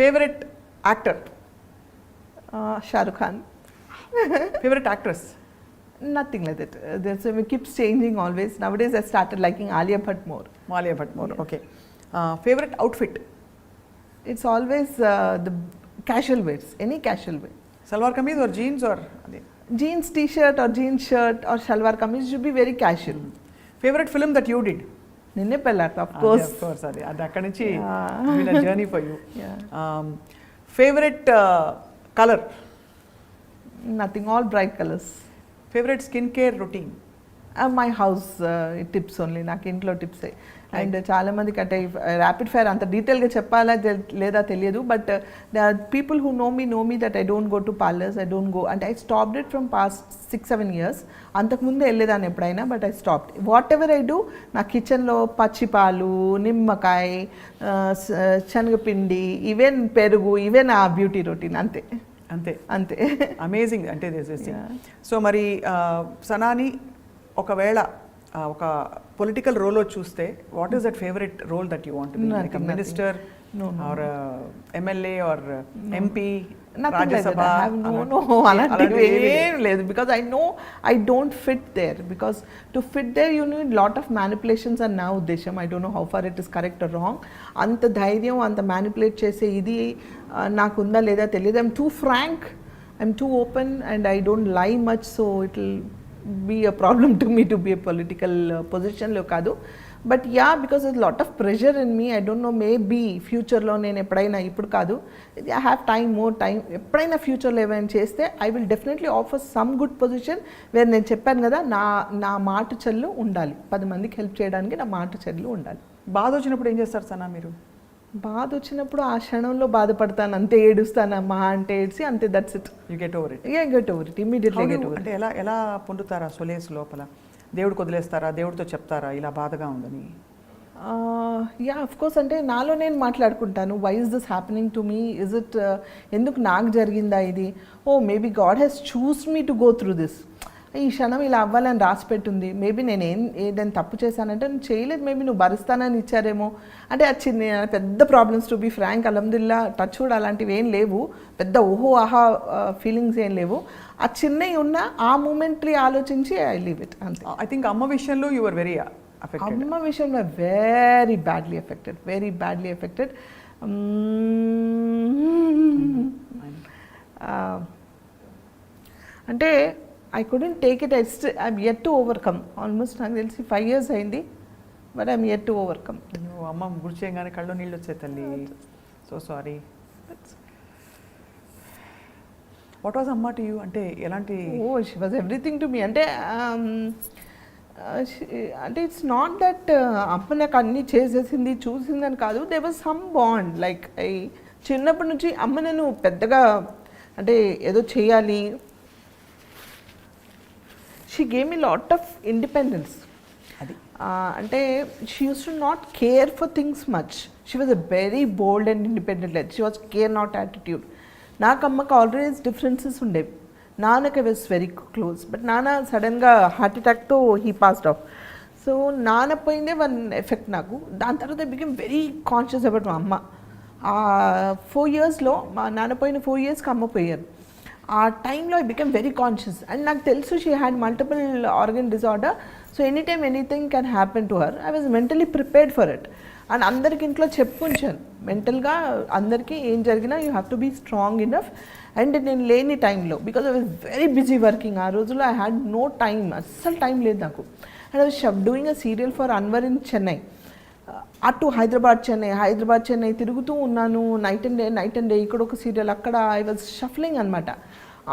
Favorite actor? Shah Rukh Khan. Favorite actress? Nothing like that. It keeps changing always. Nowadays I started liking Alia Bhatt more. Alia Bhatt more. Yeah. Okay. Favorite outfit? It's always the casual wears. Any casual wear. Salwar kameez or jeans or? Jeans t-shirt or jeans shirt or shalwar kameez should be very casual. Favorite film that you did? Ninne Pellat, of course. Of course, అది అక్కడి నుంచి been a journey for you. Yeah. Favorite color? Nothing, all bright colors. Favorite skincare routine? My house tips only. నాకు ఇంట్లో టిప్సే. And చాలా మందికి అంటే rapid fire అంత డీటెయిల్గా చెప్పాలా లేదా తెలియదు but the people who know me that I don't go to parlours. I don't go అంటే I stopped it from past 6-7 years. అంతకుముందు వెళ్ళేదాన్ని ఎప్పుడైనా but I stopped. Whatever I do నా కిచెన్లో పచ్చిపాలు నిమ్మకాయ శనగపిండి ఈవెన్ పెరుగు ఈవెన్ ఆ బ్యూటీ రొటీన్ అంతే అంతే అంతే. అమేజింగ్ అంటే సో మరి సనాని ఒకవేళ ఒక పొలిటికల్ రోల్లో చూస్తే what is that favourite role that you want to be like a minister or MLA or MP Rajya Sabha? అలాంటివి ఏం లేదు because I know I don't fit there because to fit there you need lot of manipulations అని నా ఉద్దేశం. I don't know how far it is correct or wrong. అంత ధైర్యం అంత manipulate చేసే ఇది నాకుందా లేదా తెలియదు. I'm too frank, I'm too open and I don't lie much. So it will be a problem to me to be a political position లో కాదు but yeah because is lot of pressure in me. I don't know maybe ఫ్యూచర్లో నేను ఎప్పుడైనా, ఇప్పుడు కాదు, I have time, more time, ఎప్పుడైనా ఫ్యూచర్లో ఏమైనా చేస్తే I will definitely offer some good position where నేను చెప్పాను కదా నా మాట చెల్లు ఉండాలి, 10 మందికి హెల్ప్ చేయడానికి నా మాట చెల్లు ఉండాలి. బాధ వచ్చినప్పుడు ఏం చేస్తారు సనా మీరు? బాధ వచ్చినప్పుడు ఆ క్షణంలో బాధపడతాను, అంతే ఏడుస్తాను, మా అంటే ఏడ్చి అంతే, that's it. You get over it. Get over it, immediately get over. అంటే ఎలా పొందుతారా సొలేస్ లోపల? దేవుడికి వదిలేస్తారా? దేవుడితో చెప్తారా ఇలా బాధగా ఉందని? యా అఫ్ కోర్స్, అంటే నాలో నేను మాట్లాడుకుంటాను. Why is this happening to me? Is it ఎందుకు నాకు జరిగిందా ఇది? Oh maybe God has choosed me to go through this. ఈ క్షణం ఇలా అవ్వాలని రాసి పెట్టుంది. మేబీ నేను ఏదైనా తప్పు చేశానంటే నేను చేయలేదు, మేబీ నువ్వు భరిస్తానని ఇచ్చారేమో. అంటే అది చిన్న పెద్ద ప్రాబ్లమ్స్, టు బీ ఫ్రాంక్, అల్హమ్దుల్లా టచ్ కూడా అలాంటివి ఏం లేవు, పెద్ద ఓహో ఆహా ఫీలింగ్స్ ఏం లేవు. ఆ చిన్నవి ఉన్న ఆ మూమెంట్లీ ఆలోచించి ఐ లీవ్ ఇట్ అంతే. ఐ థింక్ అమ్మ విషయంలో యు ఆర్ వెరీ అఫెక్టెడ్. అమ్మ విషయంలో వెరీ బ్యాడ్లీ ఎఫెక్టెడ్. అంటే I couldn't take it. I'm yet to overcome. Almost నాకు తెలిసి 5 years అయింది, but I'm yet to overcome. నువ్వు అమ్మ గుర్తు చేయగానే కళ్ళు నీళ్ళు వచ్చాయి తల్లి. So sorry. వాట్ వాజ్ అమ్మ టు యూ? అంటే ఎలాంటి? She was everything to me. అంటే అంటే ఇట్స్ నాట్ దట్ అమ్మ నాకు అన్నీ చేసేసింది చూసిందని కాదు. They was some bond. Like చిన్నప్పటి నుంచి అమ్మ నేను పెద్దగా అంటే ఏదో చేయాలి, she gave me lot of independence. అది అంటే she used to not care for things much. She was a very bold and independent lady. She was care not attitude. నాకు అమ్మకి ఆల్వేస్ డిఫరెన్సెస్ ఉండేవి. నాన్నకి వాజ్ వెరీ క్లోజ్, బట్ నాన్న సడన్గా heart అటాక్తో he passed off. So నాన్న పోయిందే one effect నాకు. దాని తర్వాత I become very conscious about మా అమ్మ. 4 yearsలో మా నాన్న పోయిన 4 yearsకి అమ్మ పోయారు. ఆ టైంలో I become very conscious. And నాకు తెలుసు she had multiple organ disorder. So any time anything can happen to her. I was mentally prepared for it. And అందరికి ఇంట్లో చెప్పుంచాను మెంటల్గా, అందరికీ ఏం జరిగినా you have to be strong enough. And నేను లేని టైంలో, because I was very busy working, ఆ రోజుల్లో ఐ హ్యాడ్ నో టైం, అస్సలు టైం లేదు నాకు. And I was doing a serial for Anwar in Chennai. అటు హైదరాబాద్ చెన్నై తిరుగుతూ ఉన్నాను, నైట్ అండ్ డే, ఇక్కడ ఒక సీరియల్, అక్కడ ఐ వాజ్ షఫ్లింగ్ అనమాట.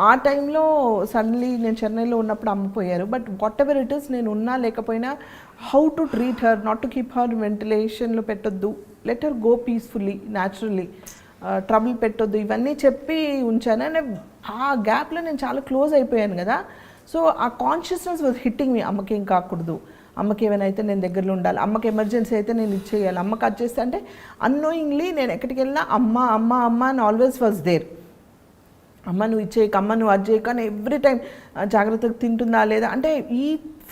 ఆ టైంలో సడన్లీ నేను చెన్నైలో ఉన్నప్పుడు అమ్మపోయారు. But whatever it is, నేను ఉన్నా లేకపోయినా, how to treat her, not to keep her వెంటిలేషన్లో పెట్టొద్దు, let her go peacefully naturally, trouble పెట్టొద్దు, ఇవన్నీ చెప్పి ఉంచాను. అండ్ ఆ గ్యాప్లో నేను చాలా క్లోజ్ అయిపోయాను కదా. సో ఆ కాన్షియస్నెస్ వాజ్ హిట్టింగ్ మీ. అమ్మకి ఏం కాకూడదు, అమ్మకి ఏమైనా అయితే నేను దగ్గరలో ఉండాలి, అమ్మకి ఎమర్జెన్సీ అయితే నేను ఇచ్చేయాలి, అమ్మకి అది చేస్తే అంటే అన్నోయింగ్లీ నేను ఎక్కడికి వెళ్ళినా అమ్మ అమ్మ అమ్మ అని ఆల్వేస్ వాజ్ దేర్. అమ్మ నువ్వు ఇచ్చేయక, అమ్మ నువ్వు అది చేయక అని ఎవ్రీ టైం జాగ్రత్తగా తింటుందా లేదా అంటే. ఈ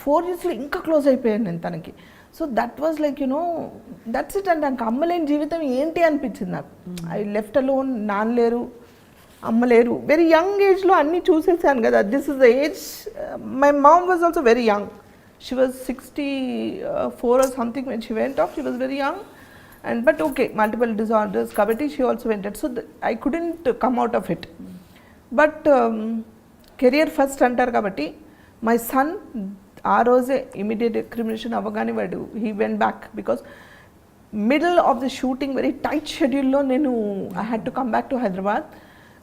4 yearsలో ఇంకా క్లోజ్ అయిపోయాను నేను తనకి. So that was like that's it. అంటే నాకు అమ్మలేని జీవితం ఏంటి అనిపించింది నాకు. ఐ లెఫ్ట్ అలోన్, నాన్న లేరు, అమ్మ లేరు. వెరీ యంగ్ ఏజ్లో అన్నీ చూసేసాను కదా. This is the age. My mom was also very young. She was 64 or something when she went off. She was very young, but okay, multiple disorders. Kabatti she also went out. So I couldn't come out of it. But career first antaru kabatti my son aa roje immediate recrimination avagane vadu he went back because middle of the shooting very tight schedule lo I had to come back to Hyderabad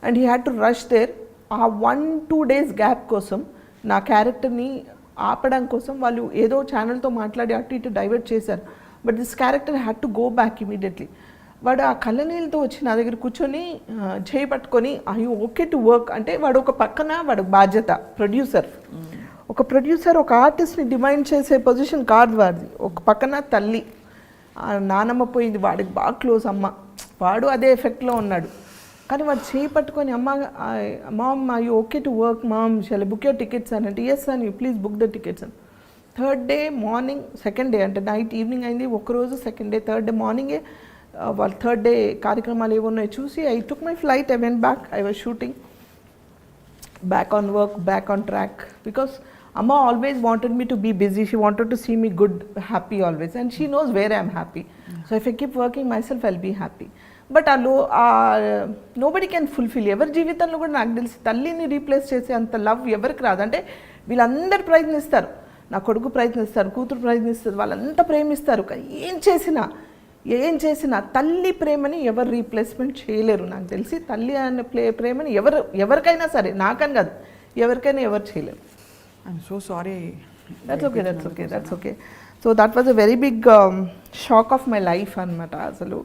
and he had to rush there. ఆ 1-2 days gap kosam నా character ni ఆపడం కోసం వాళ్ళు ఏదో ఛానల్తో మాట్లాడి అటు ఇటు divert చేశారు. But this character had to go back immediately. వాడు ఆ కళ్ళనీళ్ళతో వచ్చి నా దగ్గర కూర్చొని చేయి పట్టుకొని ఐ ఓకే టు వర్క్ అంటే, వాడు ఒక పక్కన వాడు బాధ్యత ప్రొడ్యూసర్ ఒక ఆర్టిస్ట్ని డిమైండ్ చేసే పొజిషన్ కాదు వాడిది. ఒక పక్కన తల్లి, నానమ్మ పోయింది, వాడికి బాగా క్లోజ్ అమ్మ, వాడు అదే ఎఫెక్ట్లో ఉన్నాడు. కానీ వాడు చేయి పట్టుకొని mom I okay to work mom, shall book your tickets అని అంటే, ఎస్ అని, ప్లీజ్ బుక్ ద టికెట్స్ అని. 3rd day morning, 2nd day అంటే నైట్ ఈవినింగ్ అయింది ఒకరోజు, 2nd day, 3rd day మార్నింగే వాళ్ళ 3rd day కార్యక్రమాలు ఏమున్నాయో చూసి I took my flight, I went back, I was shooting back on work, back on track. Because Amma always wanted me to be busy. She wanted to see me good, happy always. And she knows where I am happy. So if I keep working myself, I'll be happy. But nobody can fulfill. ఎవరి జీవితంలో కూడా నాకు తెలిసి తల్లిని replace చేసే అంత love ఎవరికి రాదు. అంటే వీళ్ళందరూ ప్రయత్నిస్తారు, నా కొడుకు ప్రయత్నిస్తారు, కూతురు ప్రయత్నిస్తారు, వాళ్ళంతా ప్రేమిస్తారు. కానీ ఏం చేసినా తల్లి ప్రేమని ఎవరు రీప్లేస్మెంట్ చేయలేరు. నాకు తెలిసి తల్లి అనే ప్రేమని ఎవరికైనా సరే, నాకని కాదు, ఎవరికైనా ఎవరు చేయలేరు. I'm so sorry. That's okay. So that was a very big shock of my life అనమాట. అసలు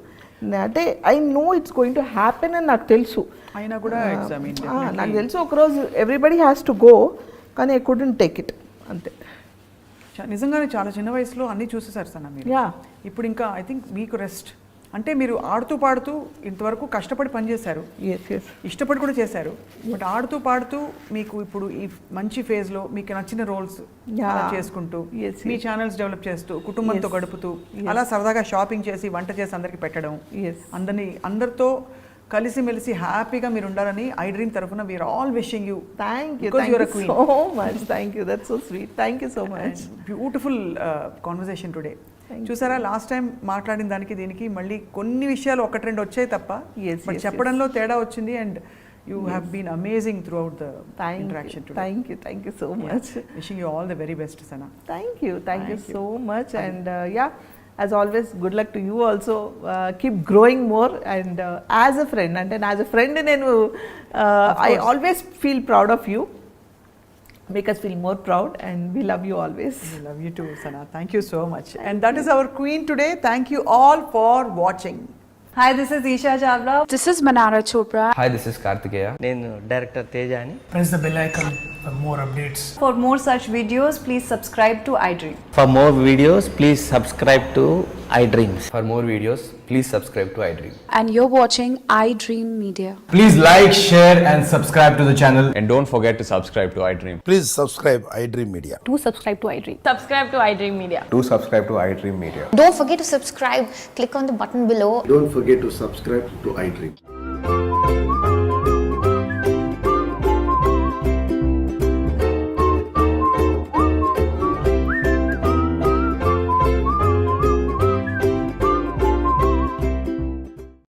అంటే I know it's going to happen అని నాకు తెలుసు. అయినా కూడా నాకు తెలుసు ఒకరోజు ఎవ్రీబడి హ్యాస్ టు గో, కానీ ఐ కుడెంట్ టేక్ ఇట్ అంతే. నిజంగానే చాలా చిన్న వయసులో అన్నీ చూసేసారు సన్న మీరు. ఇప్పుడు ఇంకా ఐ థింక్ మీకు రెస్ట్ అంటే మీరు ఆడుతూ పాడుతూ ఇంతవరకు కష్టపడి పనిచేశారు, ఇష్టపడి కూడా చేశారు. బట్ ఆడుతూ పాడుతూ మీకు ఇప్పుడు ఈ మంచి ఫేజ్లో మీకు నచ్చిన రోల్స్ చేసుకుంటూ మీ ఛానల్స్ డెవలప్ చేస్తూ కుటుంబంతో గడుపుతూ అలా సరదాగా షాపింగ్ చేసి వంట చేసి అందరికి పెట్టడం, అందరితో కలిసిమెలిసి హ్యాపీగా మీరు ఉండాలని ఐ డ్రీమ్ తరఫున we are all wishing you. Thank you so much. Thank you, that's so sweet. Thank you so much. Beautiful conversation today. చూసారా, లాస్ట్ టైం మాట్లాడిన దానికి దీనికి మళ్ళీ కొన్ని విషయాలు ఒకటి రెండు వచ్చాయి తప్ప బట్ చెప్పడంలో తేడా వచ్చింది. And you have been amazing throughout the interaction today. Thank you so much. Wishing you all the very best Sana. Thank you so much. And as always, good luck to you also. Keep growing more, and as a friend, and as a friend nenu I always feel proud of you. Make us feel more proud, and we love you always. We love you too, Sana. Thank you so much. And that is our queen today. Thank you all for watching. Hi, this is Isha Chavla. This is Manara Chopra. Hi, this is Kartikeya. నేను director Teja అని. Press the bell icon for more updates. For more such videos, please subscribe to iDream. For more videos, please subscribe to iDreams. For more videos, please subscribe to iDream. And you're watching iDream Media. Please like, share, and subscribe to the channel. And don't forget to subscribe to iDream. Please subscribe iDream Media. Do subscribe to iDream. Subscribe to iDream Media. Do subscribe to iDream Media. Don't forget to subscribe. Click on the button below. Don't forget to subscribe to iDream.